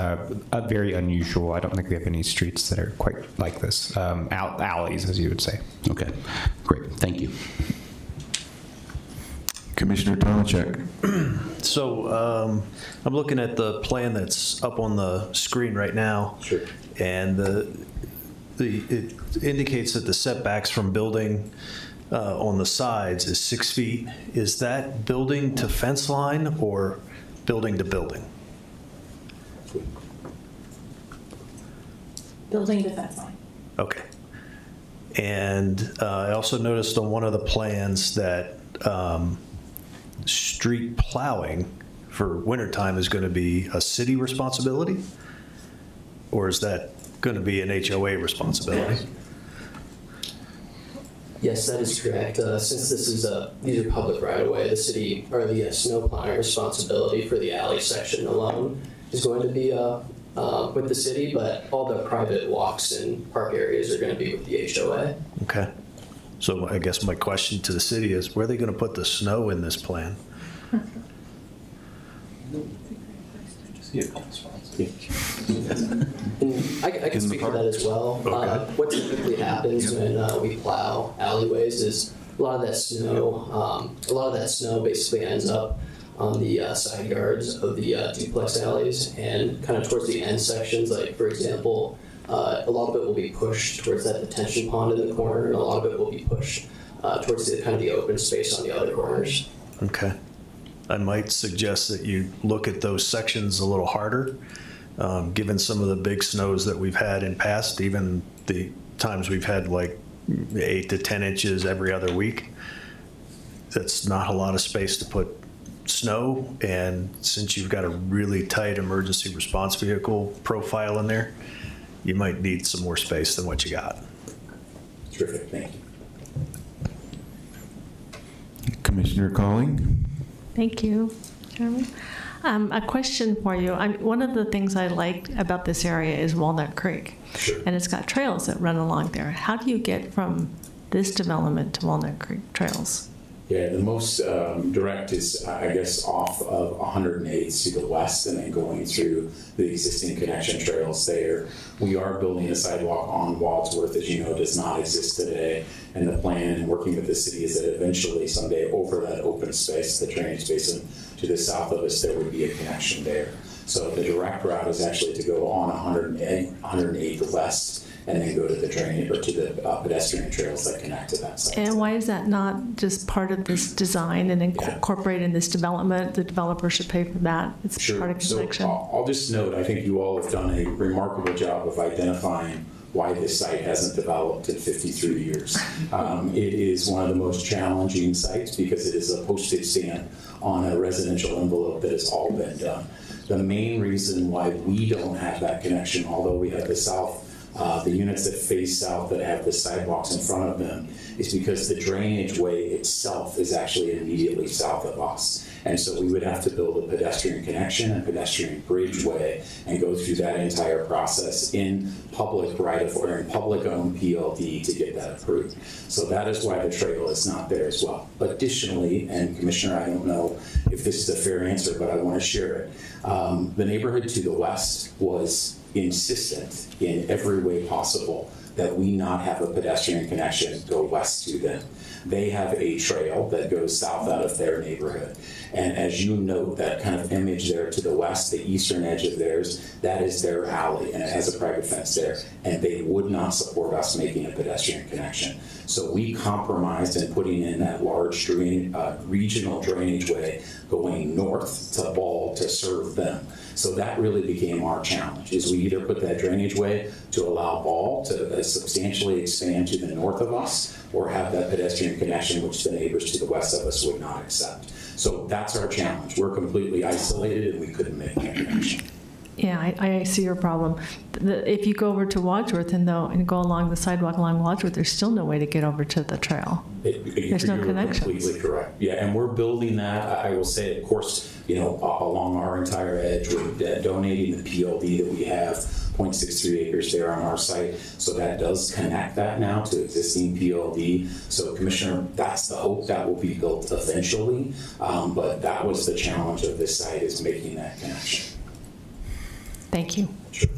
very unusual. I don't think we have any streets that are quite like this, alleys, as you would say. Okay, great, thank you. Commissioner Tomachek. So I'm looking at the plan that's up on the screen right now. Sure. And it indicates that the setbacks from building on the sides is 6 feet. Is that building to fence line or building to building? Building to fence line. Okay. And I also noticed on one of the plans that street plowing for wintertime is going to be a city responsibility? Or is that going to be an HOA responsibility? Yes, that is correct. Since these are public right-of-way, the city, or the snow plowing responsibility for the alley section alone is going to be with the city, but all the private walks and park areas are going to be with the HOA. Okay. So I guess my question to the city is, where are they going to put the snow in this plan? I can speak to that as well. Okay. What typically happens when we plow alleyways is a lot of that snow basically ends up on the side yards of the duplex alleys, and kind of towards the end sections, like for example, a lot of it will be pushed towards that detention pond in the corner, and a lot of it will be pushed towards the kind of the open space on the other corners. Okay. I might suggest that you look at those sections a little harder, given some of the big snows that we've had in past, even the times we've had like 8 to 10 inches every other week. That's not a lot of space to put snow, and since you've got a really tight emergency response vehicle profile in there, you might need some more space than what you got. Terrific, thank you. Commissioner Calling. Thank you, Chairman. A question for you. One of the things I liked about this area is Walnut Creek. Sure. And it's got trails that run along there. How do you get from this development to Walnut Creek trails? Yeah, the most direct is, I guess, off of 108th to the west and then going through the existing connection trails there. We are building a sidewalk on Wadsworth, as you know, does not exist today. And the plan and working with the city is that eventually someday over that open space, the drainage basin to the south of us, there would be a connection there. So the direct route is actually to go on 108th west and then go to the drainage or to the pedestrian trails that connect to that site. And why is that not just part of this design and incorporated in this development? The developer should pay for that. It's Sure. part of connection. So I'll just note, I think you all have done a remarkable job of identifying why this site hasn't developed in 53 years. It is one of the most challenging sites because it is a postage stamp on a residential envelope that has all been done. The main reason why we don't have that connection, although we have the south The units that face south that have the sidewalks in front of them is because the drainage way itself is actually immediately south of us. And so we would have to build a pedestrian connection and pedestrian bridgeway and go through that entire process in public right-of-way or in public-owned PLD to get that approved. So that is why the trail is not there as well. Additionally, and Commissioner, I don't know if this is a fair answer, but I want to share it. The neighborhood to the west was insistent in every way possible that we not have a pedestrian connection go west to them. They have a trail that goes south out of their neighborhood. And as you note, that kind of image there to the west, the eastern edge of theirs, that is their alley, and it has a private fence there. And they would not support us making a pedestrian connection. So we compromised in putting in that large regional drainage way going north to Ball to serve them. So that really became our challenge, is we either put that drainage way to allow Ball to substantially expand to the north of us, or have that pedestrian connection, which the neighbors to the west of us would not accept. So that's our challenge. We're completely isolated and we couldn't make that connection. Yeah, I see your problem. If you go over to Wadsworth and go along the sidewalk along Wadsworth, there's still no way to get over to the trail. There's no connection. Completely correct. Yeah, and we're building that. I will say, of course, along our entire edge, we're donating the PLD that we have, 0.63 acres there on our site. So that does connect that now to existing PLD. So, Commissioner, that's the hope that will be built eventually. But that was the challenge of this site, is making that connection. Thank you. Sure.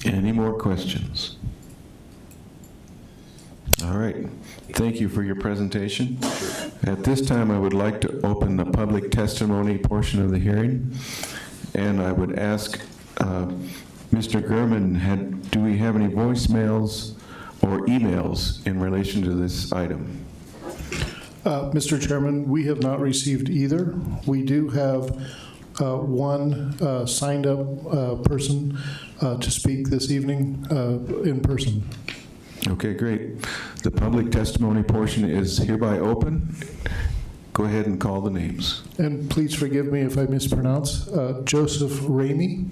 Any more questions? All right. Thank you for your presentation. At this time, I would like to open the public testimony portion of the hearing. And I would ask Mr. Gurman, do we have any voicemails or emails in relation to this item? Mr. Chairman, we have not received either. We do have one signed up person to speak this evening in person. Okay, great. The public testimony portion is hereby open. Go ahead and call the names. And please forgive me if I mispronounce. Joseph Ramey.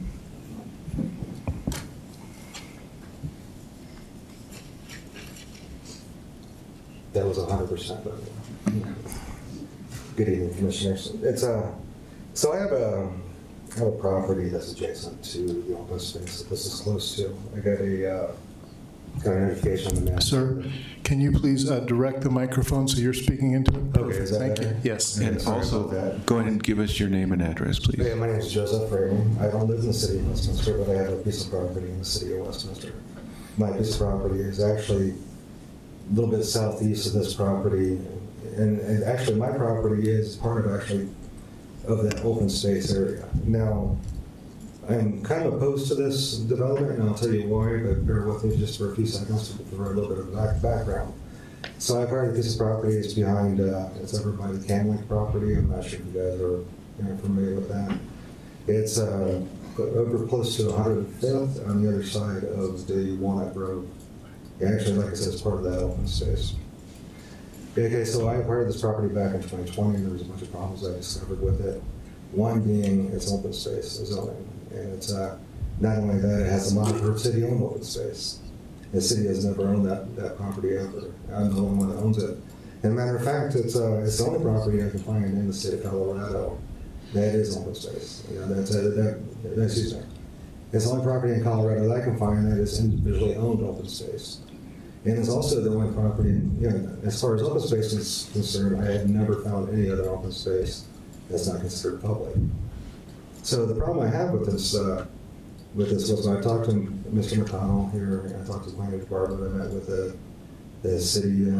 That was 100%. Good evening, Commissioners. So I have a property that's adjacent to the open space that this is close to. I got a notification on the map. Sir, can you please direct the microphone so you're speaking into it? Okay, is that Thank better? you. Yes. And also, go ahead and give us your name and address, please. Yeah, my name is Joseph Ramey. I don't live in the city of Westminster, but I have a piece of property in the city of Westminster. My piece of property is actually a little bit southeast of this property, and actually my property is part of that open space area. Now, I'm kind of opposed to this development, and I'll tell you why, but bear with me just for a few seconds to provide a little bit of background. So I've heard this property is behind, it's over by the Camlink property. I'm not sure if you guys are familiar with that. It's over close to 105th on the other side of the Walnut Grove. Actually, like I said, it's part of that open space. Okay, so I acquired this property back in 2020. There was a bunch of problems I discovered with it. One being its open space zoning. And it's not only that, it has a moniker city-owned open space. The city has never owned that property ever. I'm the only one that owns it. And a matter of fact, it's the only property I can find in the state of Colorado that is open space. Excuse me. It's the only property in Colorado that I can find that is individually owned open space. And it's also the only property, as far as open space is concerned, I have never found any other open space that's not considered public. So the problem I have with this was when I talked to Mr. McConnell here, and I talked to the planning department, I met with the city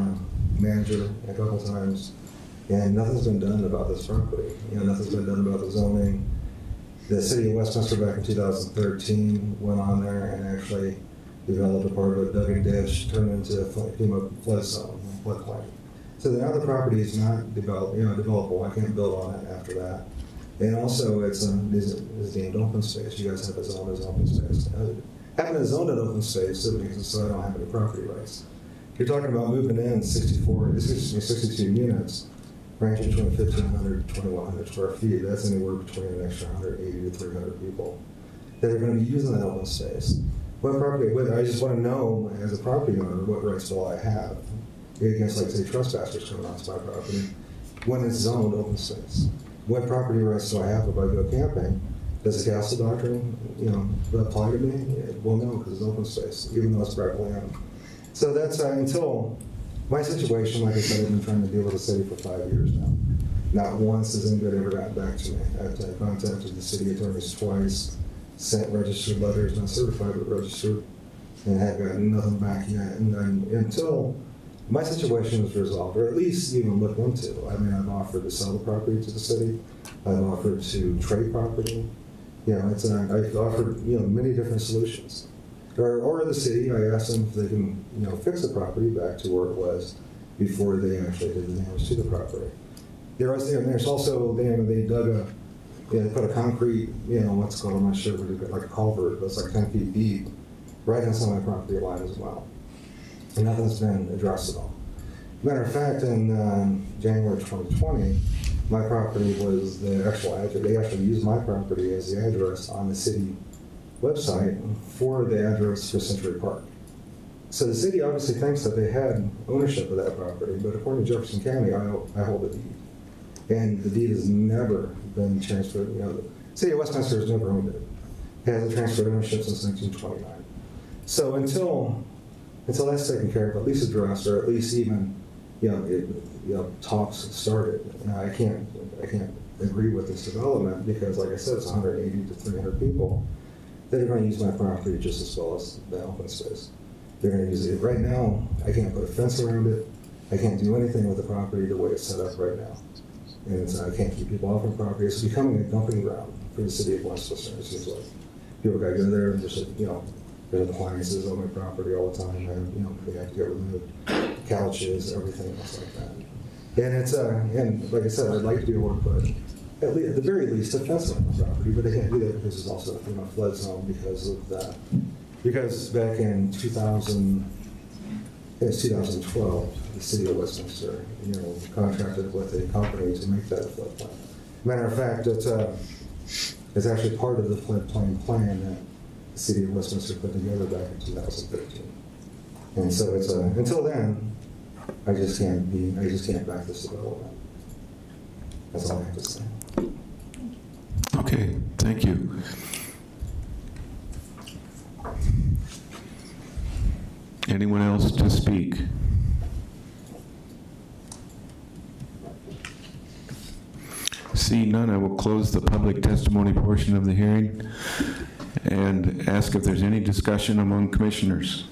manager a couple times, and nothing's been done about this property. Nothing's been done about the zoning. The city of Westminster back in 2013 went on there and actually developed a part of a dug ditch, turned into a flood zone, floodplain. So now the property is not developable. I can't build on it after that. And also, it's deemed open space. You guys have it zoned as open space. Having it zoned as open space simply means so I don't have any property rights. You're talking about moving in 62 units, ranging between 1,500 to 2,100 square feet. That's anywhere between an extra 180 to 300 people. that are going to be using that open space. I just want to know, as a property owner, what rights will I have against, like, say, trespassers coming onto my property when it's zoned open space? What property rights do I have if I go camping? Does the castle doctrine, apply to me? Well, no, because it's open space, even though it's private land. So that's until my situation, like I said, I've been trying to deal with the city for 5 years now. Not once has anybody ever gotten back to me. I've contacted the city attorneys twice, sent registered letters, not certified but registered, and have gotten nothing back yet. And until my situation is resolved, or at least even looked into. I mean, I've offered to sell the property to the city. I've offered to trade property. I've offered many different solutions. Or the city, I asked them if they can fix the property back to where it was before they actually did the damage to the property. There's also they dug they put a concrete what's called, I'm not sure what it, like a culvert that's like 10 feet deep right inside my property line as well. And nothing's been addressed at all. Matter of fact, in January 2020, my property was the actual address. They actually used my property as the address on the city website for the address for Century Park. So the city obviously thinks that they had ownership of that property, but according to Jefferson County, I hold the deed. And the deed has never been transferred. The city of Westminster has never owned it. It hasn't transferred ownership since 1929. So until that's taken care of, at least addressed, or at least even talks started. I can't agree with this development because, like I said, it's 180 to 300 people that are going to use my property just as well as the open space. They're going to use it. Right now, I can't put a fence around it. I can't do anything with the property the way it's set up right now. And I can't keep people off my property. It's becoming a dumping ground for the city of Westminster. It seems like people got to go there and just, there's appliances on my property all the time. And, they have to get removed. Couches, everything else like that. And it's, and like I said, I'd like to be able to put, at the very least, a fence on my property, but they can't do that because it's also a flood zone because of that. Because back in 2012, the city of Westminster, contracted with a company to make that a floodplain. Matter of fact, it's actually part of the floodplain plan that the city of Westminster put together back in 2013. And so it's until then, I just can't back this development. That's all I have to say. Okay, thank you. Anyone else to speak? Seeing none, I will close the public testimony portion of the hearing and ask if there's any discussion among commissioners.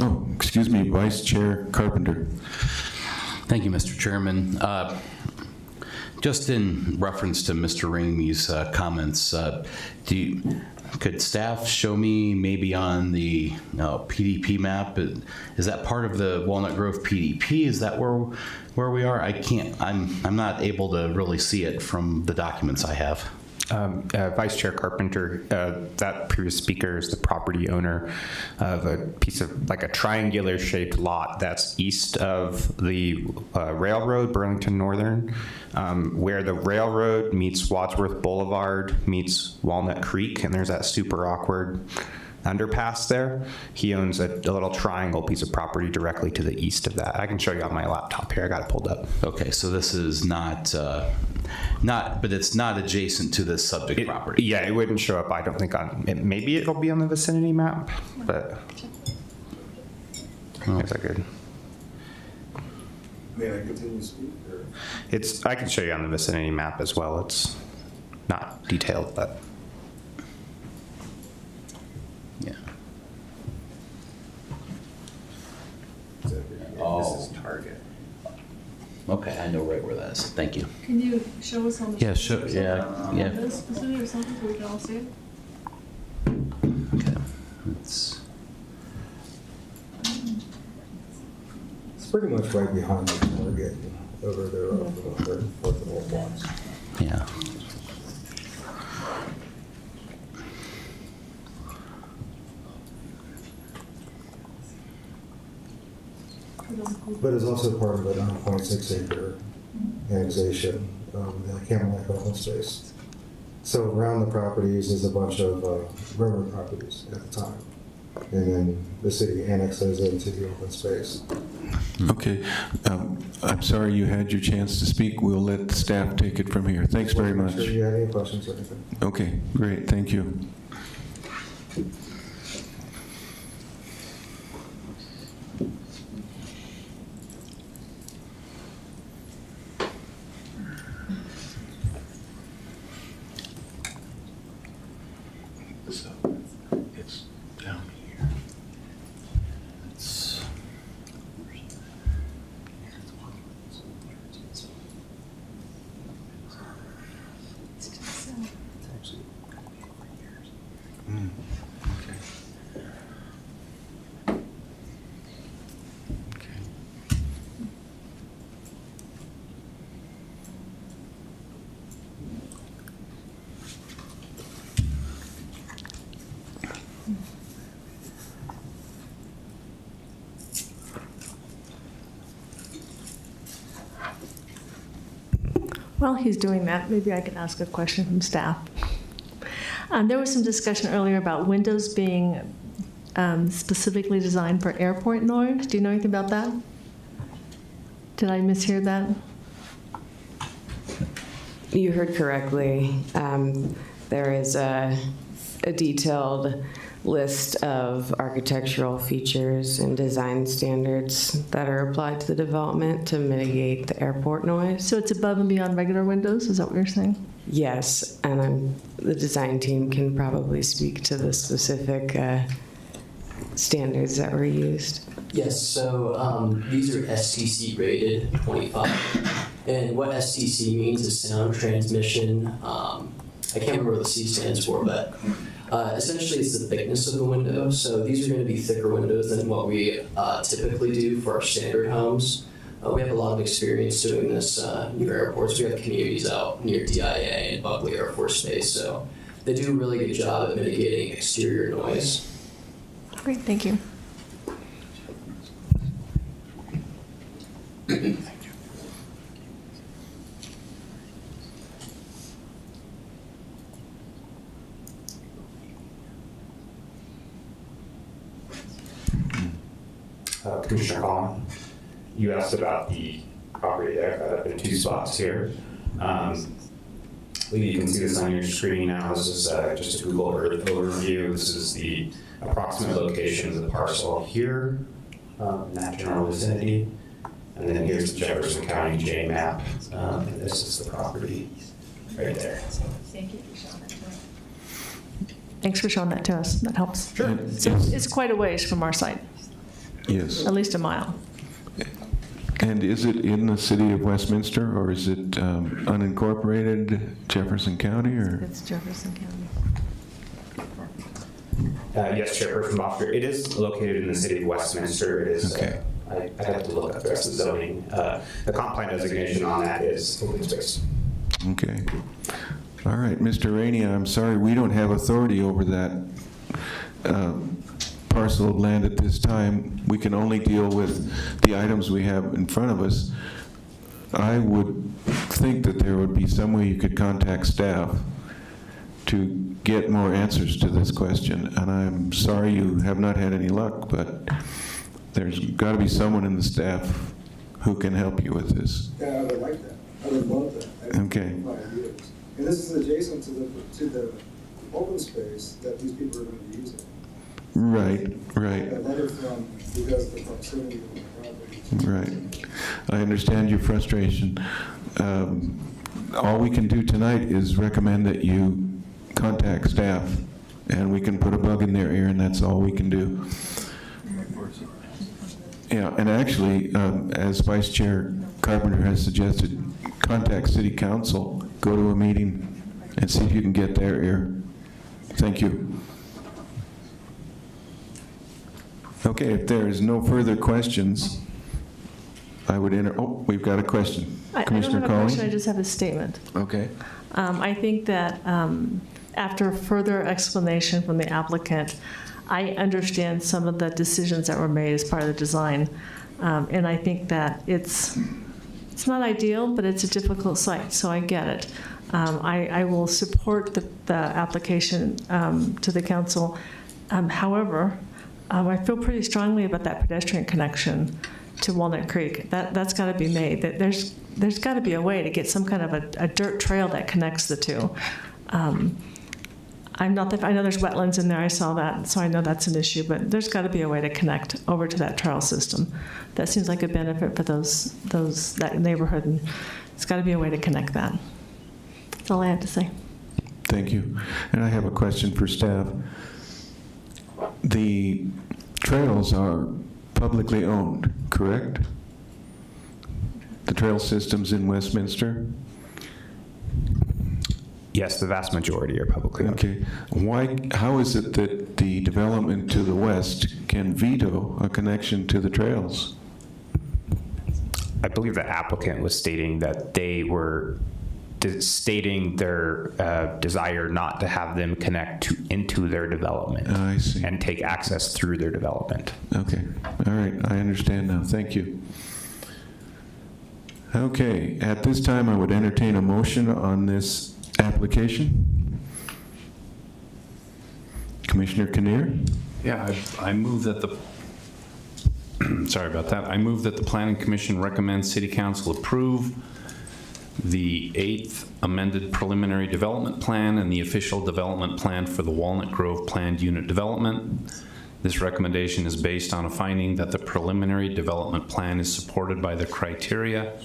Oh, excuse me, Vice Chair Carpenter. Thank you, Mr. Chairman. Just in reference to Mr. Ramey's comments, could staff show me maybe on the PDP map? Is that part of the Walnut Grove PDP? Is that where we are? I can't. I'm not able to really see it from the documents I have. Vice Chair Carpenter, that previous speaker is the property owner of a piece of like a triangular shaped lot that's east of the railroad, Burlington Northern, where the railroad meets Wadsworth Boulevard, meets Walnut Creek, and there's that super awkward underpass there. He owns a little triangle piece of property directly to the east of that. I can show you on my laptop here. I got it pulled up. Okay, so this is not, but it's not adjacent to this subject property. Yeah, it wouldn't show up, I don't think, on it. Maybe it'll be on the vicinity map, but if I could. May I continue to speak? I can show you on the vicinity map as well. It's not detailed, but. Yeah. This is Target. Okay, I know right where that is. Thank you. Can you show us on the Yeah, sure. Yeah. this vicinity or something so we can all see it? Okay. It's pretty much right behind the Target over there on the third and fourth and old blocks. yeah. but it's also part of a 9.6 acre annexation of the Camelback open space. So around the properties is a bunch of railroad properties at the time. And then the city annexes into the open space. Okay. I'm sorry you had your chance to speak. We'll let the staff take it from here. Thanks very much. Sure you had any questions or anything. Okay, great. Thank you. So it's down here. It's While he's doing that, maybe I can ask a question from staff. There was some discussion earlier about windows being specifically designed for airport noise. Do you know anything about that? Did I mishear that? You heard correctly. There is a detailed list of architectural features and design standards that are applied to the development to mitigate the airport noise. So it's above and beyond regular windows, is that what you're saying? Yes, and the design team can probably speak to the specific standards that were used. Yes, so these are STC rated 25. And what STC means is sound transmission. I can't remember what the C stands for, but essentially it's the thickness of the window. So these are going to be thicker windows than what we typically do for our standard homes. We have a lot of experience doing this near airports. We have communities out near DIA and Buckley Air Force Base, so they do a really good job at mitigating exterior noise. Great, thank you. Commissioner Collin, you asked about the property there. I've got two spots here. I believe you can see this on your screen now. This is just a Google Earth overview. This is the approximate location of the parcel here in that general vicinity. And then here's the Jefferson County J map. And this is the property right there. Thank you for showing that to us. Thanks for showing that to us. That helps. Sure. It's quite a ways from our site, Yes. at least a mile. And is it in the city of Westminster, or is it unincorporated Jefferson County, or? It's Jefferson County. Yes, Chairperson Boffer. It is located in the city of Westminster. It is. Okay. I have to look up the rest of the zoning. The comp plan designation on that is open space. Okay. All right, Mr. Rainey, I'm sorry, we don't have authority over that parcel of land at this time. We can only deal with the items we have in front of us. I would think that there would be some way you could contact staff to get more answers to this question. And I'm sorry you have not had any luck, but there's got to be someone in the staff who can help you with this. Yeah, I would like that. I would love that. Okay. And this is adjacent to the open space that these people are going to be using. Right, right. I love it because of the proximity of the property. Right. I understand your frustration. All we can do tonight is recommend that you contact staff, and we can put a bug in their ear, and that's all we can do. Yeah, and actually, as Vice Chair Carpenter has suggested, contact City Council, go to a meeting, and see if you can get their ear. Thank you. Okay, if there is no further questions, I would we've got a question. I don't Commissioner have a question, I Collins? just have a statement. Okay. I think that after further explanation from the applicant, I understand some of the decisions that were made as part of the design. And I think that it's not ideal, but it's a difficult site, so I get it. I will support the application to the council. However, I feel pretty strongly about that pedestrian connection to Walnut Creek. That's got to be made. That there's got to be a way to get some kind of a dirt trail that connects the two. I know there's wetlands in there. I saw that, so I know that's an issue. But there's got to be a way to connect over to that trail system. That seems like a benefit for that neighborhood, and it's got to be a way to connect that. That's all I have to say. Thank you. And I have a question for staff. The trails are publicly owned, correct? The trail systems in Westminster? Yes, the vast majority are publicly owned. Okay. How is it that the development to the west can veto a connection to the trails? I believe the applicant was stating that they were stating their desire not to have them connect into their development. I see. And take access through their development. Okay. All right. I understand now. Thank you. Okay. At this time, I would entertain a motion on this application. Commissioner Kinnear? Yeah, I move that the, sorry about that. I move that the Planning Commission recommends City Council approve the 8th amended preliminary development plan and the official development plan for the Walnut Grove planned unit development. This recommendation is based on a finding that the preliminary development plan is supported by the criteria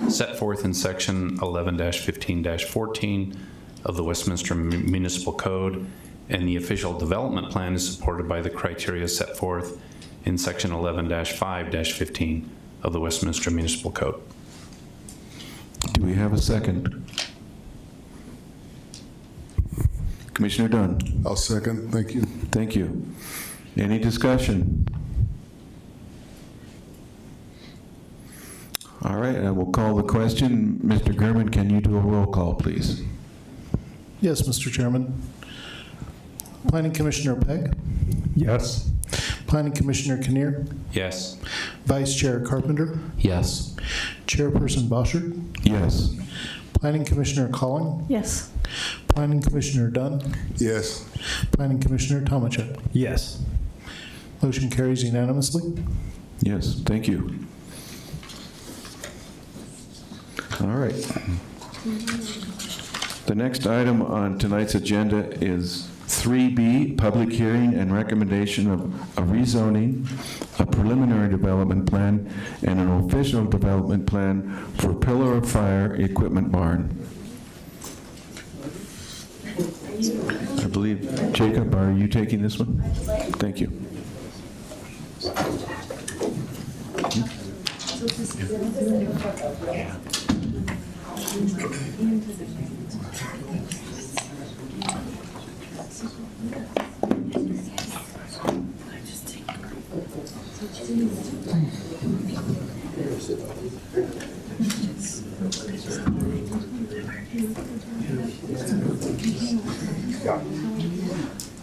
set forth in section 11-15-14 of the Westminster Municipal Code, and the official development plan is supported by the criteria set forth in section 11-5-15 of the Westminster Municipal Code. Do we have a second? Commissioner Dunn? I'll second. Thank you. Thank you. Any discussion? All right, I will call the question. Mr. Gurman, can you do a roll call, please? Yes, Mr. Chairman. Planning Commissioner Pegg? Yes. Planning Commissioner Kinnear? Yes. Vice Chair Carpenter? Yes. Chairperson Boschert? Yes. Planning Commissioner Collin? Yes. Planning Commissioner Dunn? Yes. Planning Commissioner Tomachek? Yes. Motion carries unanimously. Yes, thank you. All right. The next item on tonight's agenda is 3B, public hearing and recommendation of a rezoning, a preliminary development plan, and an official development plan for Pillar of Fire Equipment Barn. I believe, Jacob, are you taking this one? Thank you.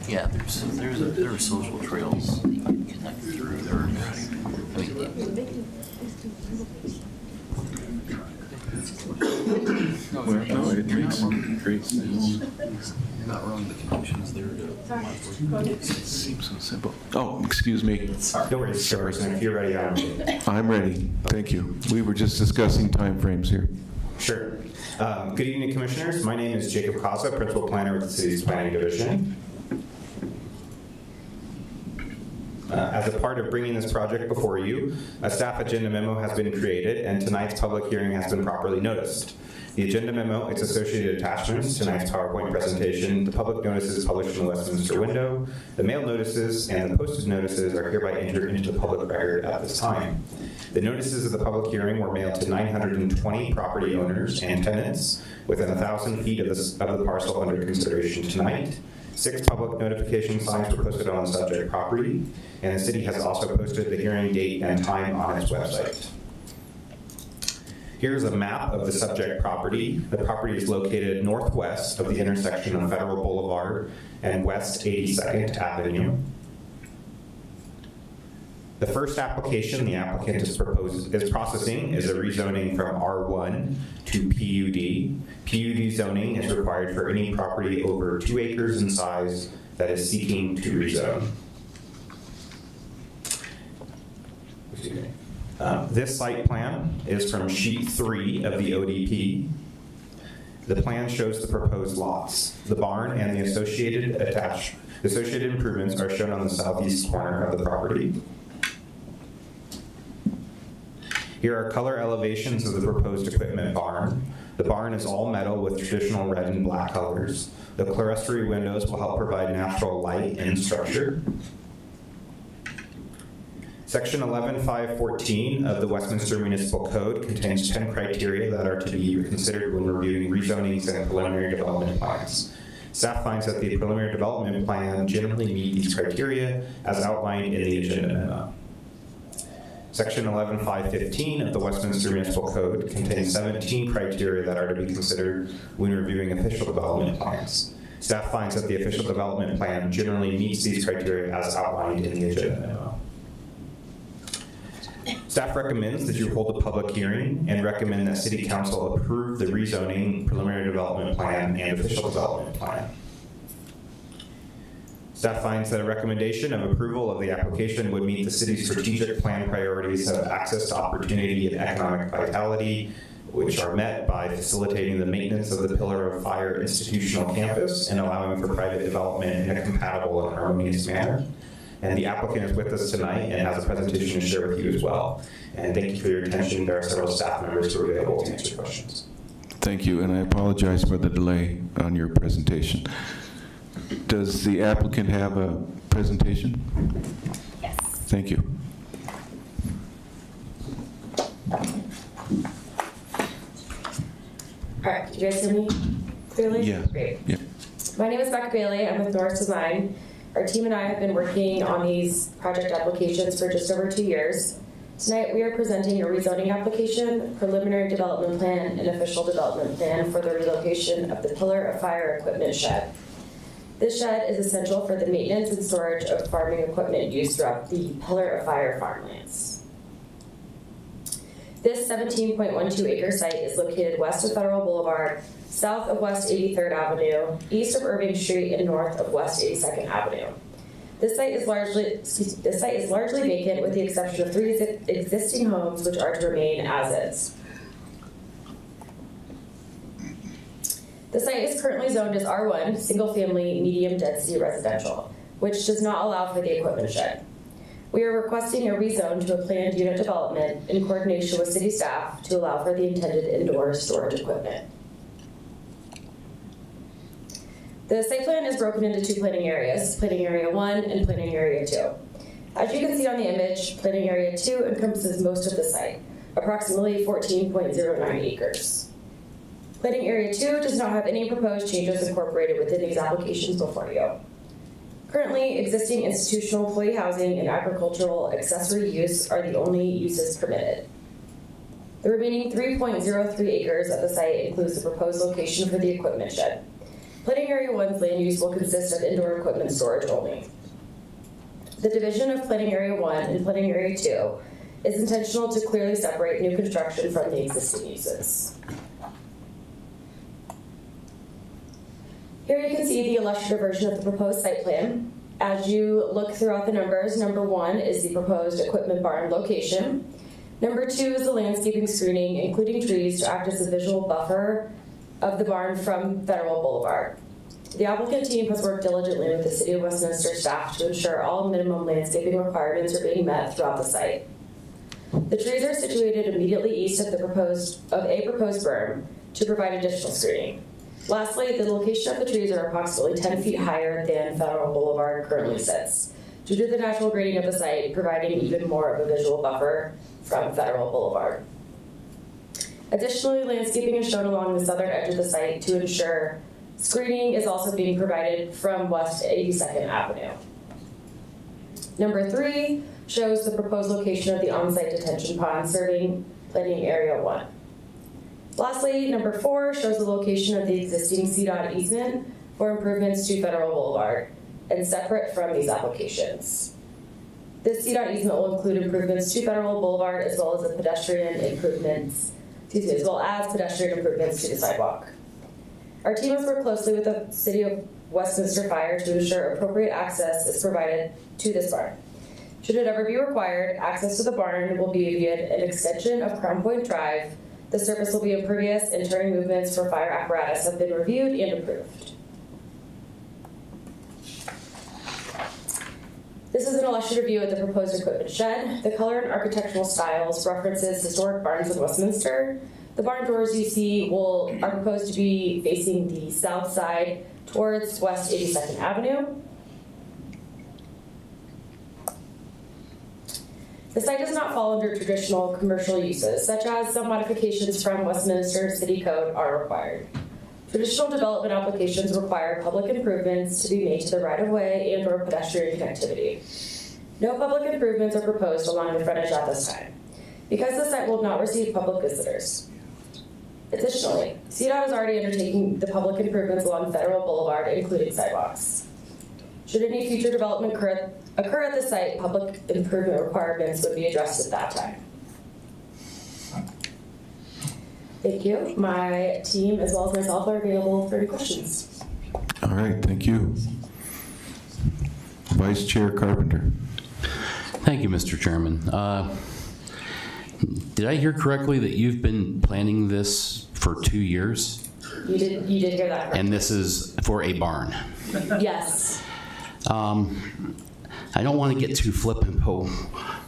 Yeah, there are social trails that you can connect through there. No, it makes great sense. You're not wrong, the connections there It seems so simple. Oh, excuse me. No worries, Chairperson. If you're ready, I'm ready. I'm ready. Thank you. We were just discussing timeframes here. Sure. Good evening, Commissioners. My name is Jacob Casa, Principal Planner with the City's Planning Division. As a part of bringing this project before you, a staff agenda memo has been created, and tonight's public hearing has been properly noticed. The agenda memo, its associated attachments, tonight's PowerPoint presentation, the public notices published in the Westminster window, the mail notices, and the posted notices are hereby entered into the public record at this time. The notices of the public hearing were mailed to 920 property owners and tenants within 1,000 feet of the parcel under consideration tonight. 6 public notification signs were posted on the subject property, and the city has also posted the hearing date and time on its website. Here's a map of the subject property. The property is located northwest of the intersection of Federal Boulevard and West 82nd Avenue. The first application the applicant is processing is a rezoning from R1 to PUD. PUD zoning is required for any property over 2 acres in size that is seeking to rezone. This site plan is from sheet 3 of the ODP. The plan shows the proposed lots. The barn and the associated improvements are shown on the southeast corner of the property. Here are color elevations of the proposed equipment barn. The barn is all metal with traditional red and black colors. The clerestory windows will help provide natural light and structure. Section 11.514 of the Westminster Municipal Code contains 10 criteria that are to be considered when reviewing rezonings and preliminary development plans. Staff finds that the preliminary development plan generally meet these criteria as outlined in the agenda memo. Section 11.515 of the Westminster Municipal Code contains 17 criteria that are to be considered when reviewing official development plans. Staff finds that the official development plan generally meets these criteria as outlined in the agenda memo. Staff recommends that you hold a public hearing and recommend that City Council approve the rezoning, preliminary development plan, and official development plan. Staff finds that a recommendation of approval of the application would meet the city's strategic plan priorities of access to opportunity and economic vitality, which are met by facilitating the maintenance of the Pillar of Fire institutional campus and allowing for private development in a compatible and harmonious manner. And the applicant is with us tonight and has a presentation to share with you as well. And thank you for your attention. There are several staff members who are available to answer questions. Thank you, and I apologize for the delay on your presentation. Does the applicant have a presentation? Yes. Thank you. All right, can you guys hear me clearly? Yeah. Great. Yeah. My name is Becca Bailey. I'm with North Design. Our team and I have been working on these project applications for just over 2 years. Tonight we are presenting a rezoning application, preliminary development plan, and official development plan for the relocation of the Pillar of Fire equipment shed. This shed is essential for the maintenance and storage of farming equipment used throughout the Pillar of Fire farmlands. This 17.12 acre site is located west of Federal Boulevard, south of West 83rd Avenue, east of Irving Street, and north of West 82nd Avenue. This site is largely vacant with the exception of 3 existing homes which are to remain as is. The site is currently zoned as R1, single-family, medium-density residential, which does not allow for the equipment shed. We are requesting a rezone to a planned unit development in coordination with city staff to allow for the intended indoor storage equipment. The site plan is broken into 2 planning areas, planning area 1 and planning area 2. As you can see on the image, planning area 2 encompasses most of the site, approximately 14.09 acres. Planning area 2 does not have any proposed changes incorporated within these applications before you. Currently, existing institutional employee housing and agricultural accessory use are the only uses permitted. The remaining 3.03 acres of the site includes the proposed location for the equipment shed. Planning Area 1's land use will consist of indoor equipment storage only. The division of Planning Area 1 and Planning Area 2 is intentional to clearly separate new construction from the existing uses. Here you can see the illustrative version of the proposed site plan. As you look throughout the numbers, number 1 is the proposed equipment barn location. Number 2 is the landscaping screening, including trees, to act as a visual buffer of the barn from Federal Boulevard. The applicant team has worked diligently with the City of Westminster staff to ensure all minimum landscaping requirements are being met throughout the site. The trees are situated immediately east of a proposed berm to provide additional screening. Lastly, the location of the trees are approximately 10 feet higher than Federal Boulevard currently sits, due to the natural grading of the site, providing even more of a visual buffer from Federal Boulevard. Additionally, landscaping is shown along the southern edge of the site to ensure screening is also being provided from West 82nd Avenue. Number 3 shows the proposed location of the on-site detention pond serving Planning Area 1. Lastly, number 4 shows the location of the existing CDOT easement for improvements to Federal Boulevard and separate from these applications. This CDOT easement will include improvements to Federal Boulevard as well as pedestrian improvements to the sidewalk. Our team has worked closely with the City of Westminster Fire to ensure appropriate access is provided to this barn. Should it ever be required, access to the barn will be via an extension of Crown Point Drive. The surface will be impervious and turning movements for fire apparatus have been reviewed and approved. This is an illustrative view of the proposed equipment shed. The color and architectural styles references historic barns in Westminster. The barn doors you see are proposed to be facing the south side towards West 82nd Avenue. The site does not fall under traditional commercial uses, such as some modifications from Westminster City Code are required. Traditional development applications require public improvements to be made to the right-of-way and/or pedestrian connectivity. No public improvements are proposed along the frontage at this time, because the site will not receive public visitors. Additionally, CDOT is already undertaking the public improvements along Federal Boulevard, including sidewalks. Should any future development occur at the site, public improvement requirements would be addressed at that time. Thank you. My team, as well as myself, are available for any questions. All right, thank you. Vice Chair Carpenter. Thank you, Mr. Chairman. Did I hear correctly that you've been planning this for 2 years? You did hear that correctly. And this is for a barn? Yes. I don't want to get too flippant, but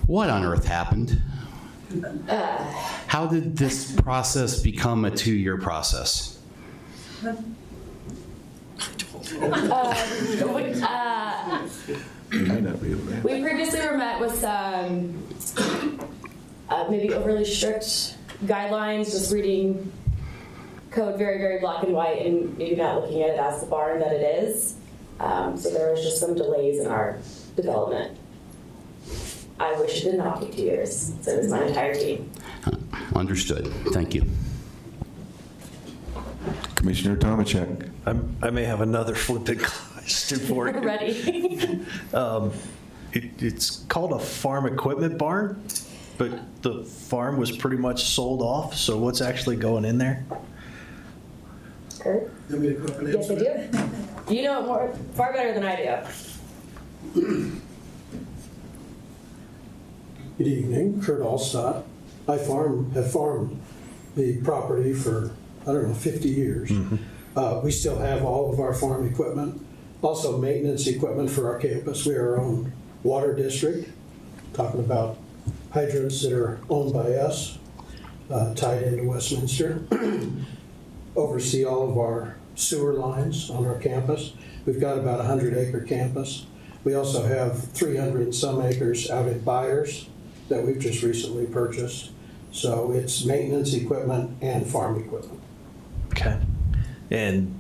what on earth happened? How did this process become a 2-year process? We previously were met with maybe overly strict guidelines, just reading code very, very black and white and maybe not looking at it as the barn that it is. So there was just some delays in our development. I wish it did not take 2 years. So does my entire team. Understood. Thank you. Commissioner Tomachek. I may have another flippant question for you. Ready? It's called a farm equipment barn, but the farm was pretty much sold off. So what's actually going in there? Kurt? Yes, I do. You know it far better than I do. Good evening, Kurt Allstott. I have farmed the property for, 50 years. We still have all of our farm equipment, also maintenance equipment for our campus. We are our own water district, talking about hydrants that are owned by us, tied into Westminster. Oversee all of our sewer lines on our campus. We've got about a 100-acre campus. We also have 300 and some acres out in Byers that we've just recently purchased. So it's maintenance equipment and farm equipment. Okay. And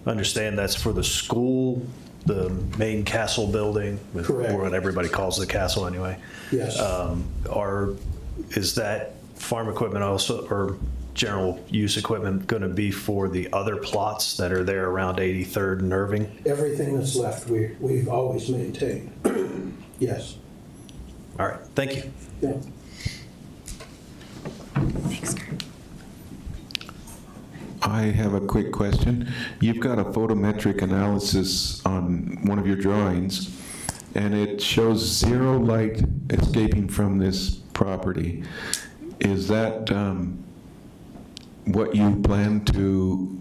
understand that's for the school, the main castle building, Correct. or what everybody calls the castle anyway. Yes. Is that farm equipment also, or general use equipment, going to be for the other plots that are there around 83rd and Irving? Everything that's left, we've always maintained. Yes. All right. Thank you. Yeah. Thanks, Kurt. I have a quick question. You've got a photometric analysis on one of your drawings, and it shows 0 light escaping from this property. Is that what you plan to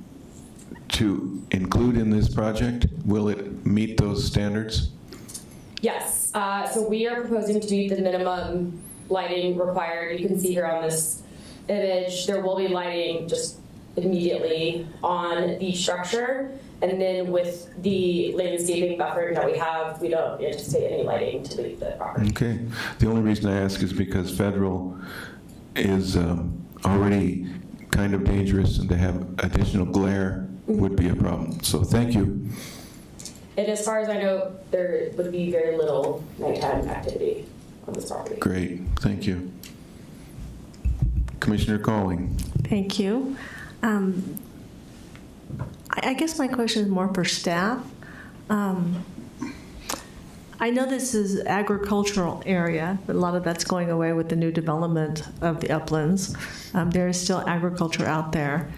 include in this project? Will it meet those standards? Yes. So we are proposing to meet the minimum lighting required. You can see here on this image, there will be lighting just immediately on the structure. And then with the landscaping buffer that we have, we don't anticipate any lighting to leave the property. Okay. The only reason I ask is because Federal is already kind of dangerous, and to have additional glare would be a problem. So thank you. And as far as I know, there would be very little nighttime activity on this property. Great. Thank you. Commissioner Calling. Thank you. I guess my question is more for staff. I know this is agricultural area, but a lot of that's going away with the new development of the uplands. There is still agriculture out there.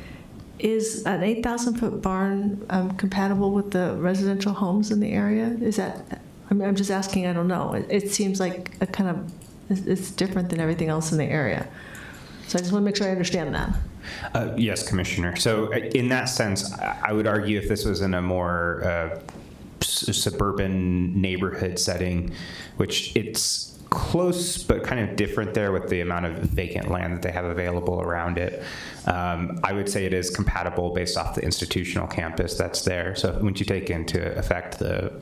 Is an 8,000-foot barn compatible with the residential homes in the area? Is that, I'm just asking, I don't know. It seems like a kind of, it's different than everything else in the area. So I just want to make sure I understand that. Yes, Commissioner. So in that sense, I would argue if this was in a more suburban neighborhood setting, which it's close but kind of different there with the amount of vacant land that they have available around it. I would say it is compatible based off the institutional campus that's there. So once you take into effect the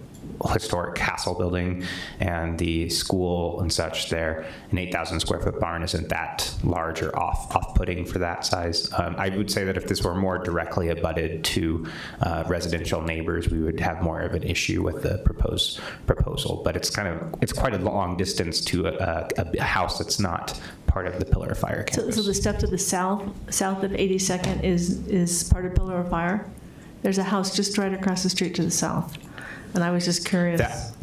historic castle building and the school and such there, an 8,000 square foot barn isn't that large or off-putting for that size. I would say that if this were more directly abutted to residential neighbors, we would have more of an issue with the proposal. But it's quite a long distance to a house that's not part of the Pillar of Fire campus. So the step to the south of 82nd is part of Pillar of Fire? There's a house just right across the street to the south. And I was just curious.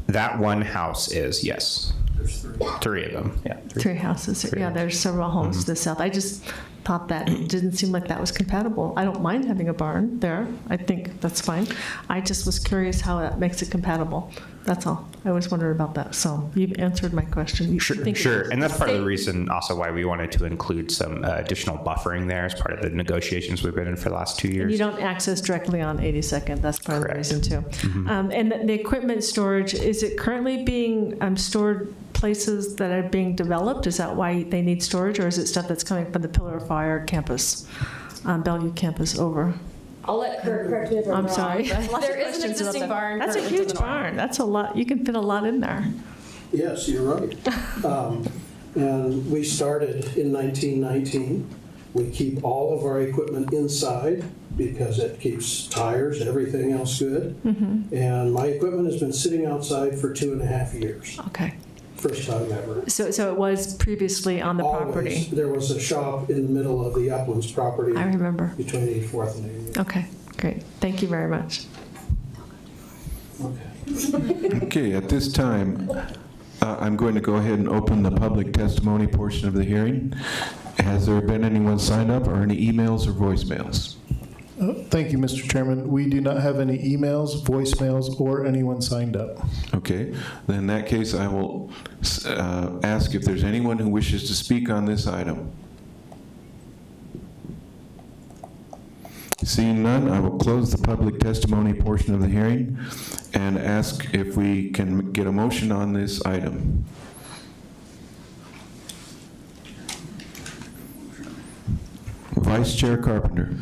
That one house is, yes. There's three of them, yeah. Three houses. Yeah, there's several homes to the south. I just thought that it didn't seem like that was compatible. I don't mind having a barn there. I think that's fine. I just was curious how that makes it compatible. That's all. I always wondered about that. So you've answered my question. Sure. And that's part of the reason also why we wanted to include some additional buffering there as part of the negotiations we've been in for the last 2 years. And you don't access directly on 82nd. That's part of the reason too. Mm-hmm. And the equipment storage, is it currently being stored places that are being developed? Is that why they need storage, or is it stuff that's coming from the Pillar of Fire campus, Bellevue campus over? I'll let Kurt correct me if I'm wrong. I'm sorry. There is an existing barn. That's a currently to huge the north. barn. That's a lot. You can fit a lot in there. Yes, you're right. And we started in 1919. We keep all of our equipment inside because it keeps tires, everything else good. Mm-hmm. And my equipment has been sitting outside for 2.5 years. Okay. First time ever. So it was previously on the property. Always. There was a shop in the middle of the Uplands property. I remember. Between 84th and 88th. Okay, great. Thank you very much. Okay, at this time, I'm going to go ahead and open the public testimony portion of the hearing. Has there been anyone signed up, or any emails or voicemails? Thank you, Mr. Chairman. We do not have any emails, voicemails, or anyone signed up. Okay, then in that case, I will ask if there's anyone who wishes to speak on this item. Seeing none, I will close the public testimony portion of the hearing and ask if we can get a motion on this item. Vice Chair Carpenter.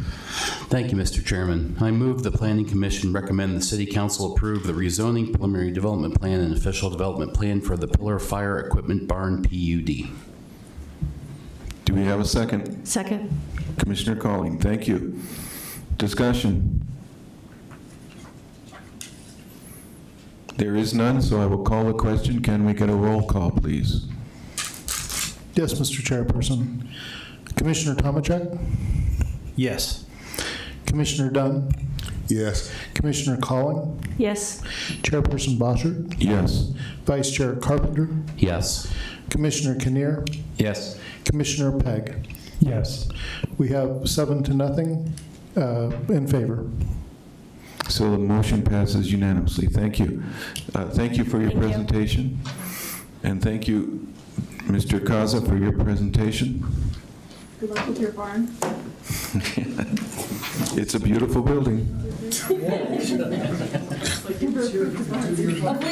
Thank you, Mr. Chairman. I move the Planning Commission recommend the City Council approve the rezoning preliminary development plan and official development plan for the Pillar of Fire Equipment Barn PUD. Do we have a second? Second. Commissioner Colling, thank you. Discussion. There is none, so I will call the question. Can we get a roll call, please? Yes, Mr. Chairperson. Commissioner Tomachek? Yes. Commissioner Dunn? Yes. Commissioner Collin? Yes. Chairperson Bossert? Yes. Vice Chair Carpenter? Yes. Commissioner Kinnear? Yes. Commissioner Pegg? Yes. We have 7-0 in favor. So the motion passes unanimously. Thank you. Thank you for your presentation. And thank you, Mr. Kaza, for your presentation. Good luck with your barn. It's a beautiful building. Hopefully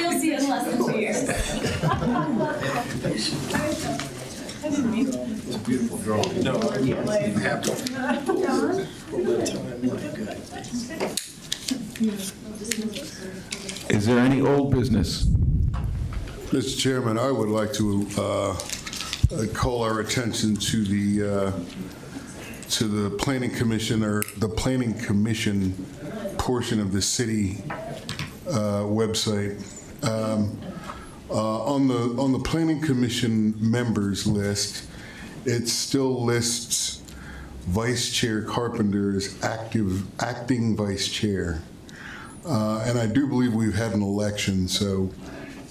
you'll see it in less than 2 years. I didn't mean to. It's a beautiful drawing. No, you have to. Is there any old business? Mr. Chairman, I would like to call our attention to the planning commissioner, the planning commission portion of the city website. On the planning commission members list, it still lists Vice Chair Carpenter as acting vice chair. And I do believe we've had an election, so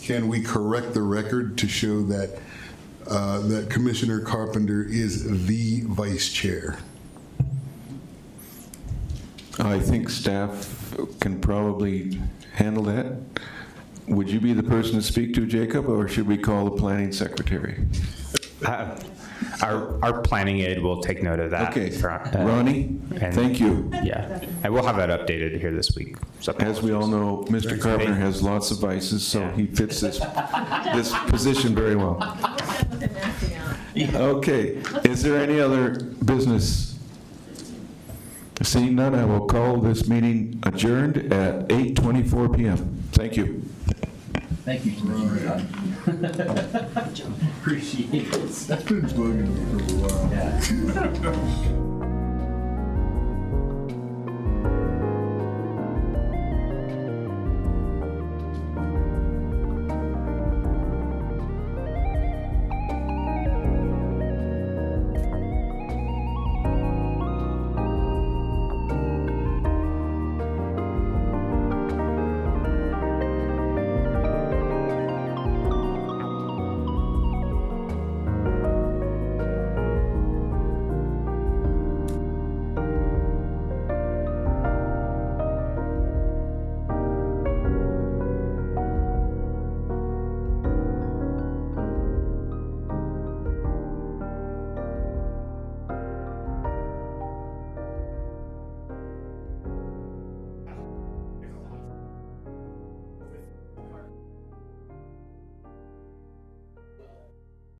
can we correct the record to show that that Commissioner Carpenter is the vice chair? I think staff can probably handle that. Would you be the person to speak to, Jacob, or should we call the planning secretary? Our planning aide will take note of that. Okay. Ronnie, thank you. Yeah, and we'll have that updated here this week. So as we all know, Mr. Carpenter has lots of vices, so he fits this position very well. Okay, is there any other business? Seeing none, I will call this meeting adjourned at 8:24 p.m. Thank you. Thank you. Appreciate it. That's been bugging me for a while. Yeah.